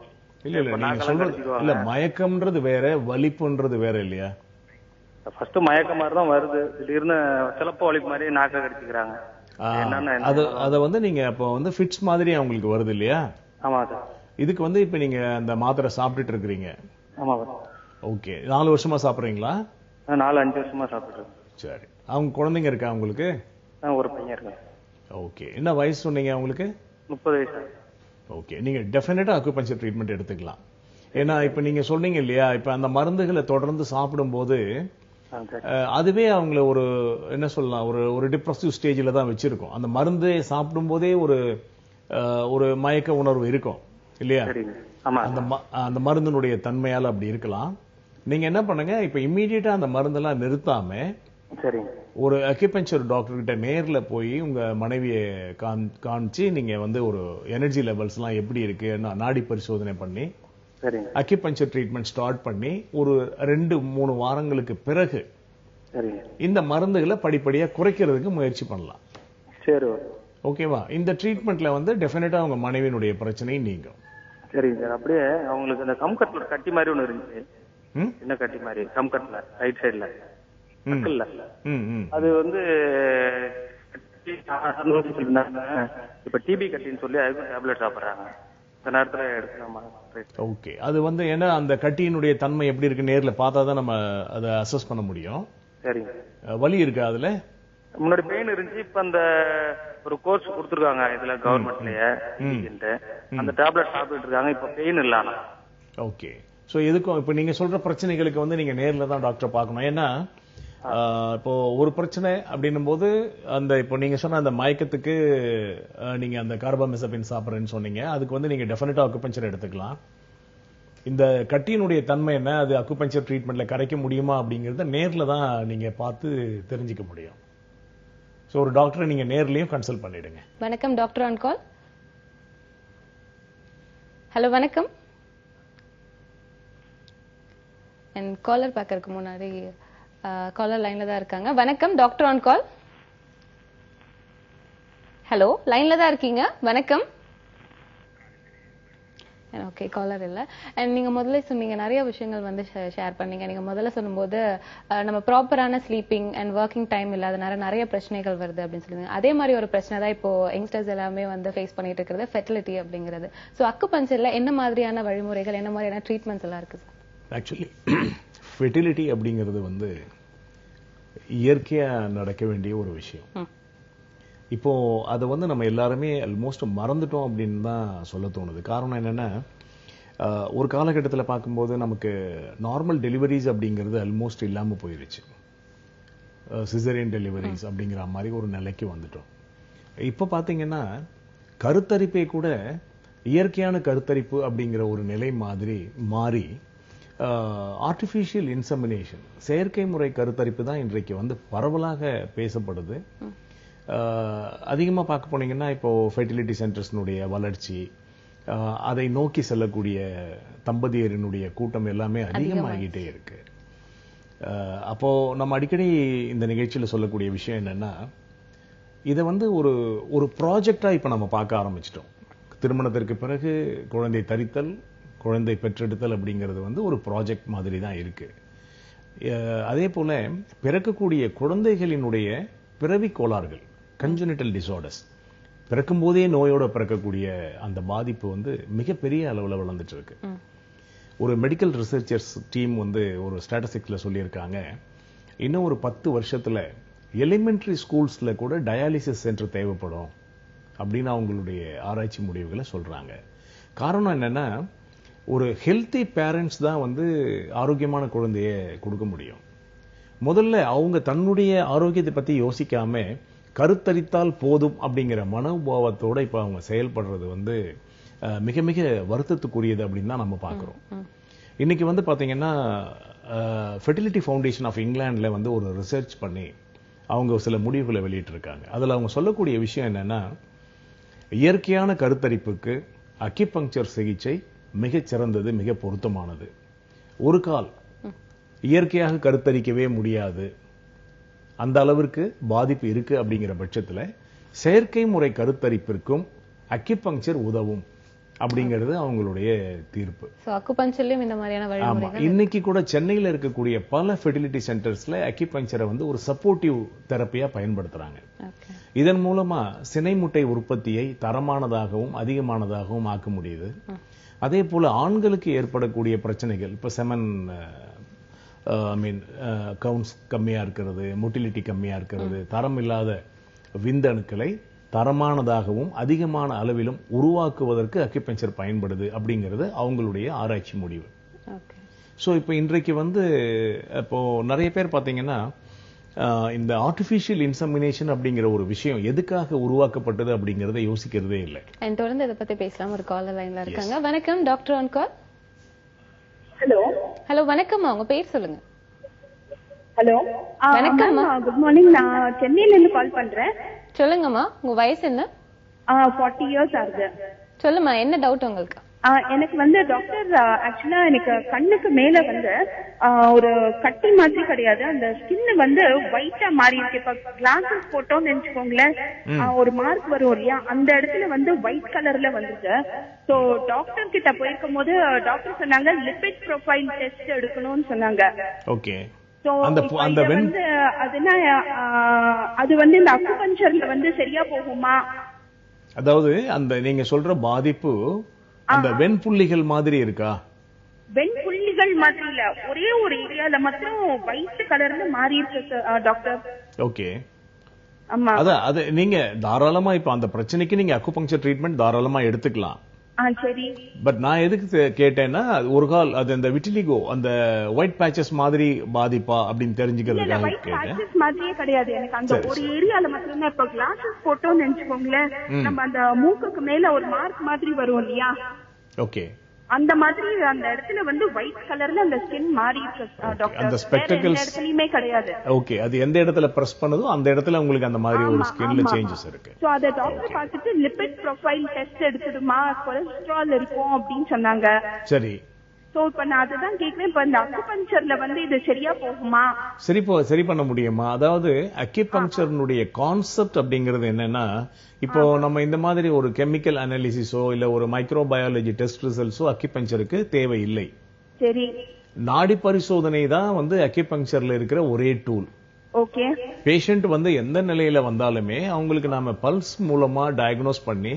இல்ல இல்ல, நீங்க சொல்றது இல்ல, மயக்கம்ன்றது வேற, வலிப்புன்றது வேற இல்லையா? ஃபர்ஸ்ட் மயக்கம் மாதிரி தான் வருது, திடீர்னு சிலப்போ வலிப்பு மாதிரி நாக்க கடிச்சுக்கிறாங்க. அத வந்து நீங்க அப்ப வந்து ஃபிட்ஸ் மாதிரி அவங்களுக்கு வருது இல்லையா? ஆமா சார். இதுக்கு வந்து இப்ப நீங்க அந்த மாத்திரை சாப்பிட்டுட்டு இருக்கீங்க. ஆமா சார். ஓகே, 4 வருஷமா சாப்பிடுறீங்களா? 4-5 வருஷமா சாப்பிடுறேன். சரி, அவங்க குழந்தைங்க இருக்கா உங்களுக்கு? ஒரு பையன் இருக்கேன். ஓகே, என்ன வயசு சொன்னீங்க உங்களுக்கு? 30 வயசு. ஓகே, நீங்க டெஃபினட்டா அக்யூபஞ்சர் ட்ரீட்மெண்ட் எடுத்துக்கலாம். ஏன்னா இப்ப நீங்க சொன்னீங்க இல்லையா, இப்ப அந்த மருந்துகளை தொடர்ந்து சாப்பிடும் போது அதுவே அவங்கள ஒரு என்ன சொல்லலாம், ஒரு டிப்ரெசிவ் ஸ்டேஜ்ல தான் வச்சிருக்கும். அந்த மருந்து சாப்பிடும் போதே ஒரு மயக்க உணர்வு இருக்கும் இல்லையா? அந்த மருந்தினுடைய தன்மையால அப்படி இருக்கலாம். நீங்க என்ன பண்ணுங்க, இப்ப இம்மீடியட்டா அந்த மருந்தெல்லாம் நிறுத்தாம ஒரு அக்யூபஞ்சர் டாக்டர் கிட்ட நேர்ல போய் உங்க மனைவியை காமிச்சு நீங்க வந்து ஒரு எனர்ஜி லெவல்ஸ் எல்லாம் எப்படி இருக்கு நாடி பரிசோதனை பண்ணி அக்யூபஞ்சர் ட்ரீட்மெண்ட் ஸ்டார்ட் பண்ணி ஒரு 2-3 வாரங்களுக்கு பிறகு இந்த மருந்துகளை படிப்படியா குறைக்கிறதுக்கு முயற்சி பண்ணலாம். சரி, ஓகேவா? இந்த ட்ரீட்மெண்ட்ல வந்து டெஃபினட்டா உங்க மனைவியினுடைய பிரச்சனை நீங்கும். சரிங்க சார். அப்படியே அவங்களுக்கு அந்த கம்கட்ல கட்டி மாதிரி ஒண்ணு இருந்துச்சு, என்ன கட்டி மாதிரி கம்கட்ல ரைட் சைடுல, நக்கல்ல. அது வந்து இப்ப டிபி கட்டின்னு சொல்லி அதுக்கும் டேப்லெட் சாப்பிடுறாங்க. இந்த நேரத்துல எடுக்கலாமா? ஓகே, அது வந்து ஏன்னா அந்த கட்டியினுடைய தன்மை எப்படி இருக்கு நேர்ல பார்த்தாதான் நம்ம அதை அசஸ் பண்ண முடியும். சரிங்க. வலி இருக்கா அதுல? முன்னாடி பெயின் இருந்துச்சு, இப்ப அந்த ஒரு கோர்ஸ் கொடுத்துருக்காங்க இதுல கவர்மெண்ட்லயே, அந்த டேப்லெட் சாப்பிட்டு இருக்காங்க, இப்ப பெயின் இல்லாம. ஓகே, சோ எதுக்கும் இப்ப நீங்க சொல்ற பிரச்சனைகளுக்கு வந்து நீங்க நேர்ல தான் டாக்டர் பார்க்கணும். ஏன்னா இப்போ ஒரு பிரச்சனை அப்படின்னும் போது அந்த இப்போ நீங்க சொன்ன அந்த மயக்கத்துக்கு நீங்க அந்த கார்பாமெசபின் சாப்பிட்றேன்னு சொன்னீங்க, அதுக்கு வந்து நீங்க டெஃபினட்டா அக்குபஞ்சர் எடுத்துக்கலாம். இந்த கட்டியினுடைய தன்மை என்ன, அது அக்குபஞ்சர் ட்ரீட்மெண்ட்ல கரைக்க முடியுமா அப்படிங்கறத நேர்ல தான் நீங்க பார்த்து தெரிஞ்சுக்க முடியும். சோ ஒரு டாக்டரை நீங்க நேர்லயும் கன்சல்ட் பண்ணிடுங்க. வணக்கம், டாக்டர் ஆன் கால். ஹலோ, வணக்கம். என் காலர் பார்க்கறதுக்கு முன்னாடி காலர் லைன்ல தான் இருக்காங்க. வணக்கம், டாக்டர் ஆன் கால். ஹலோ, லைன்ல தான் இருக்கீங்க. வணக்கம். ஓகே, காலர் இல்ல. அண்ட் நீங்க முதல்ல சொன்னீங்க நிறைய விஷயங்கள் வந்து ஷேர் பண்ணீங்க. நீங்க முதல்ல சொல்லும்போது நம்ம ப்ராப்பரான ஸ்லீப்பிங் அண்ட் ஒர்க்கிங் டைம் இல்லாதனால நிறைய பிரச்சனைகள் வருது அப்படின்னு சொல்லுங்க. அதே மாதிரி ஒரு பிரச்சனை தான் இப்போ யங்ஸ்டர்ஸ் எல்லாமே வந்து ஃபேஸ் பண்ணிட்டு இருக்கிறது, ஃபெர்டிலிட்டி அப்படிங்கிறது. ஸோ அக்குபஞ்சர்ல என்ன மாதிரியான வழிமுறைகள், என்ன மாதிரியான ட்ரீட்மெண்ட்ஸ் எல்லாம் இருக்கு சார்? ஆக்சுவலி ஃபெர்டிலிட்டி அப்படிங்கிறது வந்து இயற்கையா நடக்க வேண்டிய ஒரு விஷயம். இப்போ அதை வந்து நம்ம எல்லாருமே ஆல்மோஸ்ட் மறந்துட்டோம் அப்படின்னு தான் சொல்ல தோணுது. காரணம் என்னன்னா, ஒரு காலகட்டத்தில் பார்க்கும்போது நமக்கு நார்மல் டெலிவரிஸ் அப்படிங்கிறது ஆல்மோஸ்ட் இல்லாம போயிருச்சு. சிசரியன் டெலிவரிஸ் அப்படிங்கிற மாதிரி ஒரு நிலைக்கு வந்துட்டோம். இப்போ பாத்தீங்கன்னா கருத்தரிப்பை கூட இயற்கையான கருத்தரிப்பு அப்படிங்கிற ஒரு நிலை மாதிரி மாறி ஆர்டிபிஷியல் இன்செமினேஷன், செயற்கை முறை கருத்தரிப்பு தான் இன்றைக்கு வந்து பரவலாக பேசப்படுது. அதிகமா பார்க்க போனீங்கன்னா இப்போ ஃபெர்டிலிட்டி சென்டர்ஸ்னுடைய வளர்ச்சி, அதை நோக்கி செல்லக்கூடிய தம்பதியரினுடைய கூட்டம் எல்லாமே அதிகமாகிட்டே இருக்கு. அப்போ நம்ம அடிக்கடி இந்த நிகழ்ச்சியில சொல்லக்கூடிய விஷயம் என்னன்னா, இதை வந்து ஒரு ப்ராஜெக்டா இப்ப நம்ம பார்க்க ஆரம்பிச்சிட்டோம். திருமணத்திற்கு பிறகு குழந்தை தரித்தல், குழந்தை பெற்றெடுத்தல் அப்படிங்கிறது வந்து ஒரு ப்ராஜெக்ட் மாதிரி தான் இருக்கு. அதே போல பிறக்கக்கூடிய குழந்தைகளினுடைய பிறவி கோளாறுகள், கன்ஜெனிட்டல் டிசார்டர்ஸ், பிறக்கும் போதே நோயோட பிறக்கக்கூடிய அந்த பாதிப்பு வந்து மிகப்பெரிய அளவில் வளர்ந்துட்டு இருக்கு. ஒரு மெடிக்கல் ரிசர்ச்சர்ஸ் டீம் வந்து ஒரு ஸ்டாட்டிஸ்டிக்ஸ்ல சொல்லியிருக்காங்க, இன்னும் ஒரு 10 வருஷத்துல எலிமெண்டரி ஸ்கூல்ஸ்ல கூட டயாலிசிஸ் சென்டர் தேவைப்படும் அப்படின்னு அவங்களுடைய ஆராய்ச்சி முடிவுகளை சொல்றாங்க. காரணம் என்னன்னா, ஒரு ஹெல்த்தி பேரண்ட்ஸ் தான் வந்து ஆரோக்கியமான குழந்தைய கொடுக்க முடியும். முதல்ல அவங்க தன்னுடைய ஆரோக்கியத்தை பத்தி யோசிக்காம கருத்தரித்தால் போதும் அப்படிங்கிற மனோபாவத்தோட இப்ப அவங்க செயல்படுறது வந்து மிக மிக வருத்தத்துக்குரியது அப்படின்னு தான் நம்ம பார்க்கிறோம். இன்னைக்கு வந்து பாத்தீங்கன்னா ஃபெர்டிலிட்டி ஃபவுண்டேஷன் ஆஃப் இங்கிலாந்துல வந்து ஒரு ரிசர்ச் பண்ணி அவங்க சில முடிவுகளை வெளியிட்டு இருக்காங்க. அதுல அவங்க சொல்லக்கூடிய விஷயம் என்னன்னா, இயற்கையான கருத்தரிப்புக்கு அக்கிபங்சர் சிகிச்சை மிகச் சிறந்தது, மிக பொருத்தமானது. ஒரு கால் இயற்கையாக கருத்தரிக்கவே முடியாது, அந்த அளவிற்கு பாதிப்பு இருக்கு அப்படிங்கிற பட்சத்துல செயற்கை முறை கருத்தரிப்பிற்கும் அக்கிபங்சர் உதவும் அப்படிங்கிறது அவங்களுடைய தீர்ப்பு. அக்குபஞ்சர்லயும் இந்த மாதிரியான வழிமுறைகள் இன்னைக்கு கூட சென்னையில இருக்கக்கூடிய பல ஃபெர்டிலிட்டி சென்டர்ஸ்ல அக்கிபங்சரை வந்து ஒரு சப்போர்ட்டிவ் தெரப்பியா பயன்படுத்துறாங்க. இதன் மூலமா சினை முட்டை உற்பத்தியை தரமானதாகவும் அதிகமானதாகவும் ஆக்க முடியுது. அதே போல ஆண்களுக்கு ஏற்படக்கூடிய பிரச்சனைகள், இப்ப செமன் கவுன்ஸ் கம்மியா இருக்கிறது, மொட்டிலிட்டி கம்மியா இருக்கிறது, தரம் இல்லாத விந்தணுக்களை தரமானதாகவும் அதிகமான அளவிலும் உருவாக்குவதற்கு அக்கிபஞ்சர் பயன்படுது அப்படிங்கிறது அவங்களுடைய ஆராய்ச்சி முடிவு. சோ இப்ப இன்றைக்கு வந்து இப்போ நிறைய பேர் பாத்தீங்கன்னா இந்த ஆர்டிபிஷியல் இன்செமினேஷன் அப்படிங்கிற ஒரு விஷயம் எதுக்காக உருவாக்கப்பட்டது அப்படிங்கறத யோசிக்கிறதே இல்லை. தொடர்ந்து இதை பத்தி பேசலாம். ஒரு காலர் லைன்ல இருக்காங்க. வணக்கம், doctor on call. Hello. Hello, வணக்கம்மா, உங்க பேர் சொல்லுங்க. ஹலோ, வணக்கம், குட் மார்னிங். நான் சென்னையில இருந்து கால் பண்றேன். சொல்லுங்கம்மா, உங்க வயசு என்ன? 40 இயர்ஸ் ஆகுது. சொல்லுமா, என்ன டவுட் உங்களுக்கு? எனக்கு வந்து டாக்டர், ஆக்சுவலா எனக்கு கண்ணுக்கு மேல வந்து ஒரு கட்டி மாதிரி கிடையாது, அந்த ஸ்கின் வந்து ஒயிட்டா மாறி இருக்கு. இப்ப கிளாஸஸ் போட்டோம்னு நினைச்சுக்கோங்களேன், ஒரு மார்க் வரும் இல்லையா, அந்த இடத்துல வந்து ஒயிட் கலர்ல வந்துச்சு. சோ டாக்டர் கிட்ட போயிருக்கும் போது டாக்டர் சொன்னாங்க லிபிட் ப்ரொஃபைல் டெஸ்ட் எடுக்கணும்னு சொன்னாங்க. ஓகே. வந்து அதுனா அது வந்து இந்த அக்குபஞ்சர்ல வந்து சரியா போகுமா? அதாவது அந்த நீங்க சொல்ற பாதிப்பு அந்த வெண்புள்ளிகள் மாதிரி இருக்கா? வெண்புள்ளிகள் மாதிரி இல்ல, ஒரே ஒரு ஏரியால மட்டும் ஒயிட் கலர்ல மாறி இருக்கு டாக்டர். ஓகே. அது நீங்க தாராளமா இப்ப அந்த பிரச்சனைக்கு நீங்க அக்குபங்சர் ட்ரீட்மெண்ட் தாராளமா எடுத்துக்கலாம். சரி. பட் நான் எதுக்கு கேட்டேன்னா ஒரு கால் அது அந்த விட்டிலிகோ அந்த ஒயிட் பேச்சஸ் மாதிரி பாதிப்பா அப்படின்னு தெரிஞ்சுக்கிறதுக்காக கேட்டேன். மாதிரியே கிடையாது எனக்கு, அந்த ஒரு ஏரியால மட்டும் தான். இப்ப கிளாஸஸ் போட்டோம்னு நினைச்சுக்கோங்களேன், நம்ம அந்த மூக்குக்கு மேல ஒரு மார்க் மாதிரி வரும் இல்லையா? ஓகே. அந்த மாதிரி அந்த இடத்துல வந்து ஒயிட் கலர்ல அந்த ஸ்கின் மாறி இருக்கு டாக்டர். அந்த ஸ்பெக்டக்கிள்ஸ் இடத்துலயுமே கிடையாது. ஓகே. அது எந்த இடத்துல பிரஸ் பண்ணதோ அந்த இடத்துல உங்களுக்கு அந்த மாதிரி ஒரு ஸ்கின்ல சேஞ்சஸ் இருக்கு. சோ அத டாக்டர் பார்த்துட்டு லிபிட் ப்ரொஃபைல் டெஸ்ட் எடுத்துடுமா, கொலஸ்ட்ரால் இருக்கும் அப்படின்னு சொன்னாங்க. சரி. சோ இப்ப நான் அதுதான் கேக்குறேன், இப்ப இந்த அக்குபஞ்சர்ல வந்து இது சரியா போகுமா? சரி பண்ண முடியுமா? அதாவது அக்யூபங்சர்னுடைய கான்செப்ட் அப்படிங்கிறது என்னன்னா, இப்போ நம்ம இந்த மாதிரி ஒரு கெமிக்கல் அனாலிசிஸோ இல்ல ஒரு மைக்ரோபயாலஜி டெஸ்ட் ரிசல்ட்ஸோ அக்யூபங்சருக்கு தேவையில்லை. சரி. நாடி பரிசோதனை தான் வந்து அக்யூபங்சர்ல இருக்கிற ஒரே டூல். ஓகே. பேஷண்ட் வந்து எந்த நிலையில வந்தாலுமே அவங்களுக்கு நாம பல்ஸ் மூலமா டயக்னோஸ் பண்ணி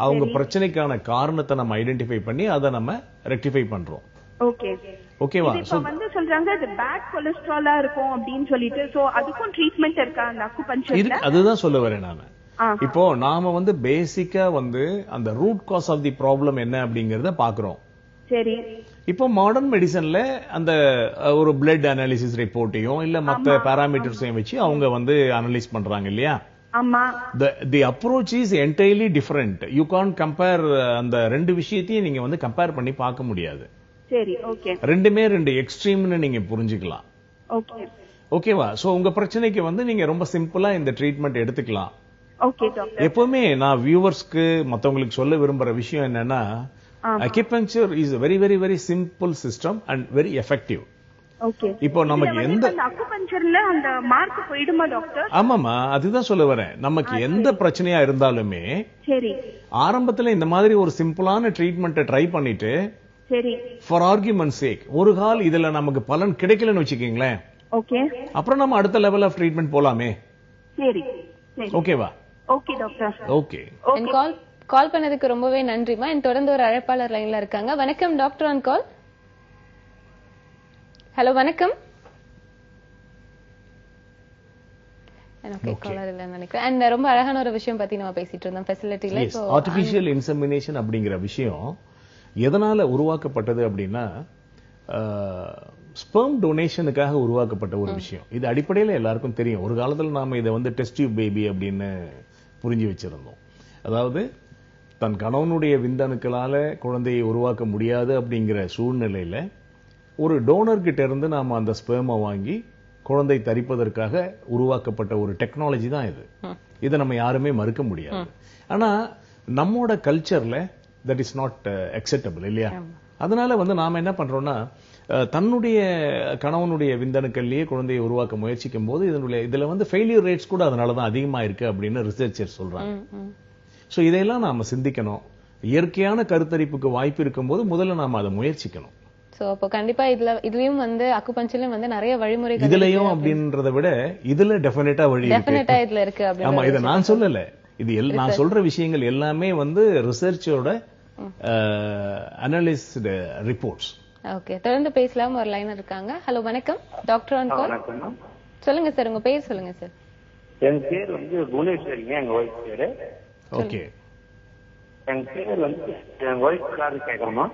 அவங்க பிரச்சனைக்கான காரணத்தை நம்ம ஐடென்டிஃபை பண்ணி அதை நம்ம ரெக்டிஃபை பண்றோம். ஓகே. ஓகேவா? இப்போ வந்து சொல்றாங்க அது பேட் கொலஸ்ட்ராலா இருக்கும் அப்படின்னு சொல்லிட்டு, சோ அதுக்கும் ட்ரீட்மெண்ட் இருக்கா அந்த அக்குபஞ்சர்ல? அதுதான் சொல்ல வரேன் நானு. இப்போ நாம வந்து பேசிக்கா வந்து அந்த root cause of the problem என்ன அப்படிங்கறத பாக்குறோம். சரி. இப்போ மாடர்ன் மெடிசன்ல அந்த ஒரு பிளட் அனாலிசிஸ் ரிப்போர்ட்டையும் இல்ல மத்த பாராமீட்டர்ஸையும் வச்சு அவங்க வந்து அனலைஸ் பண்றாங்க இல்லையா? ஆமா. The approach is entirely different. You can't compare அந்த ரெண்டு விஷயத்தையும் நீங்க வந்து கம்பேர் பண்ணி பார்க்க முடியாது. சரி. ஓகே. ரெண்டுமே ரெண்டு எக்ஸ்ட்ரீம்னு நீங்க புரிஞ்சுக்கலாம். ஓகே. ஓகேவா? சோ உங்க பிரச்சனைக்கு வந்து நீங்க ரொம்ப சிம்பிளா இந்த ட்ரீட்மெண்ட் எடுத்துக்கலாம். Okay doctor. எப்பவுமே நான் வியூவர்ஸ்க்கு மத்தவங்களுக்கு சொல்ல விரும்புற விஷயம் என்னன்னா, acupuncture is a very very very simple system and very effective. Okay. இப்போ நமக்கு எந்த அக்குபஞ்சர்ல அந்த மார்க் போய்டுமா டாக்டர்? ஆமாமா, அதுதான் சொல்ல வரேன். நமக்கு எந்த பிரச்சனையா இருந்தாலுமே சரி ஆரம்பத்துல இந்த மாதிரி ஒரு சிம்பிளான ட்ரீட்மெண்ட்டை ட்ரை பண்ணிட்டு சரி ஃபார் ஆர்குமெண்ட் சேக் ஒரு கால் இதுல நமக்கு பலன் கிடைக்கலன்னு வச்சுக்கீங்களேன், ஓகே, அப்புறம் நம்ம அடுத்த லெவல் ஆஃப் ட்ரீட்மெண்ட் போலாமே. சரி ஓகேவா? Okay doctor. ஓகே. கால் பண்ணதுக்கு ரொம்பவே நன்றிமா. தொடர்ந்து ஒரு அழைப்பாளர் லைன்ல இருக்காங்க. வணக்கம் டாக்டர் ஆன் கால். ஹலோ வணக்கம். நினைக்கிறேன் ரொம்ப அழகான ஒரு விஷயம் பத்தி நம்ம பேசிட்டு இருந்தோம் ஃபெசிலிட்டில. ஆர்டிபிஷியல் இன்செமினேஷன் அப்படிங்கிற விஷயம் எதனால உருவாக்கப்பட்டது அப்படின்னா, ஸ்பெர்ம் டொனேஷனுக்காக உருவாக்கப்பட்ட ஒரு விஷயம். இது அடிப்படையில் எல்லாருக்கும் தெரியும். ஒரு காலத்துல நாம இதை வந்து டெஸ்ட் டியூப் பேபி அப்படின்னு புரிஞ்சு வச்சிருந்தோம். அதாவது தன் கணவனுடைய விந்தணுக்களால குழந்தையை உருவாக்க முடியாது அப்படிங்கிற சூழ்நிலையில ஒரு டோனர் கிட்ட இருந்து நாம அந்த ஸ்பெர்மை வாங்கி குழந்தை தரிப்பதற்காக உருவாக்கப்பட்ட ஒரு டெக்னாலஜி தான் இது. இதை நம்ம யாருமே மறுக்க முடியாது. ஆனா நம்மோட கல்ச்சர்ல தட் இஸ் நாட் அக்செப்டபிள் இல்லையா? அதனால வந்து நாம என்ன பண்றோம்னா, தன்னுடைய கணவனுடைய விந்தணுக்கள்லயே குழந்தையை உருவாக்க முயற்சிக்கும் போது இதுல வந்து ஃபெயிலியர் ரேட்ஸ் கூட அதனாலதான் அதிகமா இருக்கு அப்படின்னு ரிசர்ச்சர் சொல்றாங்க. சோ இதையெல்லாம் நாம சிந்திக்கணும். இயற்கையான கருத்தரிப்புக்கு வாய்ப்பு இருக்கும் போது முதல்ல நாம அதை முயற்சிக்கணும். சோ அப்ப கண்டிப்பா இதுலயும் வந்து அக்குபஞ்சர்லயும் வந்து நிறைய வழிமுறைகள் இதுலயும் அப்படின்றத விட இதுல டெஃபினட்டா வழி இருக்கு. ஆமா, இதை நான் சொல்லல. இது நான் சொல்ற விஷயங்கள் எல்லாமே வந்து ரிசர்ச்சோட அனலைஸ்டு ரிப்போர்ட்ஸ். ஓகே, தொடர்ந்து பேசலாம். ஒரு லைன் இருக்காங்க. ஹலோ வணக்கம் டாக்டர் ஆன் கால். சொல்லுங்க சார், உங்க பேர் சொல்லுங்க சார். என் பேர் வந்து புவனேஸ்வரிங்க, எங்க ஒய்ஃப் பேரு. ஓகே, என் பேர் வந்து என் ஒய்ஃப் காது கேட்கணுமா?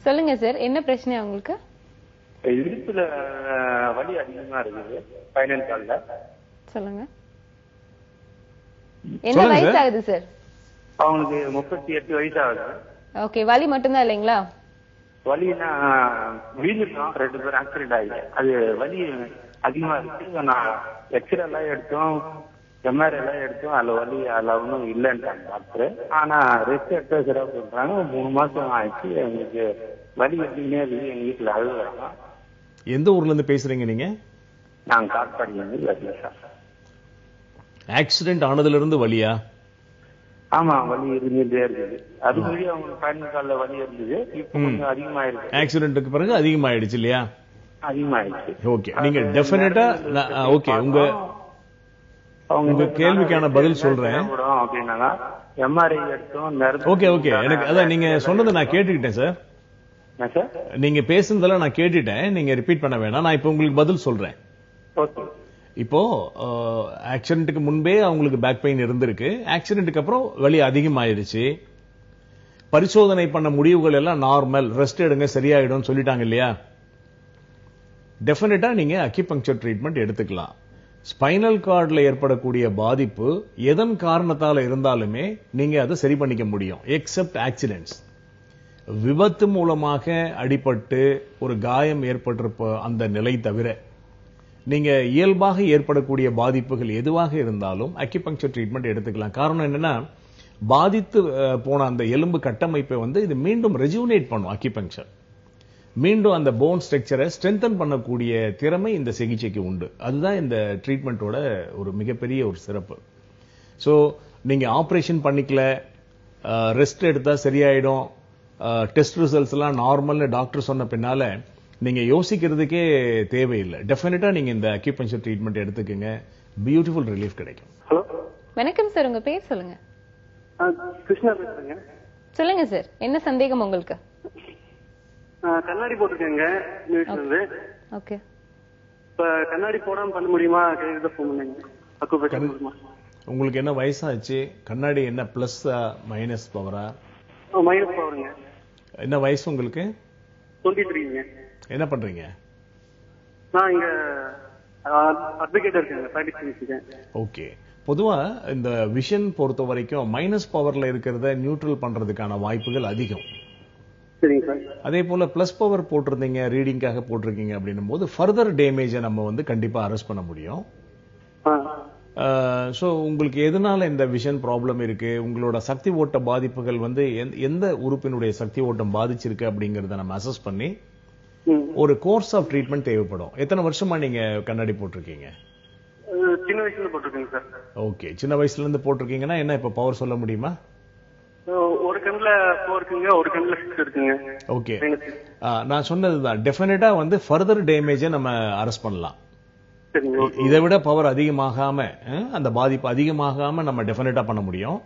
சொல்லுங்க சார், என்ன பிரச்சனை உங்களுக்கு? இடுப்புல வலி அதிகமா இருக்குது, ஸ்பைனல் கால்ல. சொல்லுங்க, என்ன வயசு ஆகுது சார்? அவங்களுக்கு 38 வயசு ஆகுது. ஓகே, வலி மட்டும்தான் இல்லைங்களா? வலினா வீழ்ந்துட்டோம், 2 பேரும் ஆக்சிடென்ட் ஆகி அது வலி அதிகமா இருக்கு. நான் எக்ஸ்ரே எல்லாம் எடுத்தோம், எம்ஆர்ஐ எல்லாம் எடுத்தோம், அதுல வலி அதுல ஒன்றும் இல்லைன்றாங்க டாக்டர். ஆனா ரெஸ்ட் எடுத்தா சரியா சொல்றாங்க. 3 மாசம் ஆயிடுச்சு, எங்களுக்கு வலி எப்படின்னே இருக்கு. எங்க வீட்டுல அழுகுறாங்க. எந்த ஊர்ல இருந்து பேசுறீங்க நீங்க? நாங்க காட்பாடியில. ஆக்சிடென்ட் ஆனதுல இருந்து வலியா? ஆமா, வலி இருந்துட்டே இருக்குது. அது வழி அவங்க ஸ்பைனல் கால்ல வலி இருந்தது, இப்போ கொஞ்சம் அதிகமாயிருக்கு. ஆக்சிடென்ட்டுக்கு பிறகு அதிகமாயிடுச்சு இல்லையா? அதிகமாயிடுச்சு. ஓகே, நீங்க டெஃபினட்டா ஓகே உங்க கேள்விக்கான பதில் சொல்றேன். அப்படின்னா எம்ஆர்ஐ எடுத்தோம். ஓகே ஓகே, எனக்கு அதான் நீங்க சொன்னதை நான் கேட்டுக்கிட்டேன் சார். நீங்க பேசுனதெல்லாம் நான் கேட்டுட்டேன், நீங்க ரிப்பீட் பண்ண வேணாம். நான் இப்ப உங்களுக்கு பதில் சொல்றேன். இப்போ ஆக்சிடென்ட்டுக்கு முன்பே அவங்களுக்கு பேக் பெயின் இருந்திருக்கு, ஆக்சிடென்ட்டுக்கு அப்புறம் வலி அதிகமாயிருச்சு, பரிசோதனை பண்ண முடிவுகள் எல்லாம் நார்மல், ரெஸ்ட் எடுங்க சரியாயிடும் சொல்லிட்டாங்க இல்லையா? டெஃபினட்டா நீங்க அக்யூபங்க்சர் ட்ரீட்மெண்ட் எடுத்துக்கலாம். ஸ்பைனல் கார்டுல ஏற்படக்கூடிய பாதிப்பு எதன் காரணத்தால இருந்தாலுமே நீங்க அதை சரி பண்ணிக்க முடியும், எக்ஸெப்ட் ஆக்சிடென்ட்ஸ். விபத்து மூலமாக அடிபட்டு ஒரு காயம் ஏற்பட்டிருப்ப அந்த நிலை தவிர நீங்க இயல்பாக ஏற்படக்கூடிய பாதிப்புகள் எதுவாக இருந்தாலும் அக்யூபங்க்சர் ட்ரீட்மெண்ட் எடுத்துக்கலாம். காரணம் என்னன்னா, பாதித்து போன அந்த எலும்பு கட்டமைப்பை இது மீண்டும் ரெஜுவனேட் பண்ணும். அக்யூபங்க்சர் மீண்டும் அந்த போன் ஸ்ட்ரக்சரை ஸ்ட்ரென்தன் பண்ணக்கூடிய திறமை இந்த சிகிச்சைக்கு உண்டு. அதுதான் இந்த ட்ரீட்மெண்டோட ஒரு மிகப்பெரிய ஒரு சிறப்பு. ஸோ நீங்க ஆபரேஷன் பண்ணிக்கல, ரெஸ்ட் எடுத்தா சரியாயிடும், டெஸ்ட் ரிசல்ட்ஸ் எல்லாம் நார்மல்னு டாக்டர் சொன்ன பின்னால நீங்க யோசிக்கிறதுக்கே தேவையில்லை. டெஃபினட்டா நீங்க இந்த அக்யூபங்க்சர் ட்ரீட்மெண்ட் எடுத்துக்கங்க, பியூட்டிஃபுல் ரிலீஃப் கிடைக்கும். ஹலோ, வணக்கம் சார், உங்க பேர் சொல்லுங்க. கிருஷ்ணா பேசுறேங்க. சொல்லுங்க சார், என்ன சந்தேகம் உங்களுக்கு? கண்ணாடி போட்டிருக்கேங்க. ஓகே, இப்ப கண்ணாடி போடாம பண்ண முடியுமா? உங்களுக்கு என்ன வயசாச்சு? கண்ணாடி என்ன பிளஸ் மைனஸ் பவரா? மைனஸ் பவருங்க. என்ன வயசு உங்களுக்கு? 23ங்க. என்ன பண்றீங்க? நான் இங்க அட்வொகேட் இருக்கேன். ஓகே, பொதுவா இந்த விஷன் பொறுத்த வரைக்கும் மைனஸ் பவர்ல இருக்கிறத நியூட்ரல் பண்றதுக்கான வாய்ப்புகள் அதிகம். அதே போல பிளஸ் பவர் போட்டிருந்தீங்க, ரீடிங்காக போட்டிருக்கீங்க அப்படின்னும் போது ஃபர்தர் டேமேஜை நம்ம கண்டிப்பா அரெஸ்ட் பண்ண முடியும். சோ உங்களுக்கு எதனால இந்த விஷன் ப்ராப்ளம் இருக்கு, உங்களோட சக்தி ஓட்ட பாதிப்புகள் எந்த உறுப்பினுடைய சக்தி ஓட்டம் பாதிச்சிருக்கு அப்படிங்கறத நம்ம அசஸ் பண்ணி ஒரு கோர்ஸ் ஆஃப் ட்ரீட்மெண்ட் தேவைப்படும். எத்தனை வருஷமா நீங்க கண்ணாடி போட்டிருக்கீங்க? சின்ன வயசுல போட்டிருக்கீங்க சார். ஓகே, சின்ன வயசுல இருந்து போட்டிருக்கீங்கன்னா என்ன இப்ப பவர் சொல்ல முடியுமா? ஒரு கண்ணுல 4 இருக்குங்க, ஒரு கண்ணுல 6 இருக்குங்க. ஓகே, நான் சொன்னதுதான் டெஃபினட்டா ஃபர்தர் டேமேஜை நம்ம அரெஸ்ட் பண்ணலாம். இதை விட பவர் அதிகமாகாம, அந்த பாதிப்பு அதிகமாகாம நம்ம டெஃபினட்டா பண்ண முடியும்.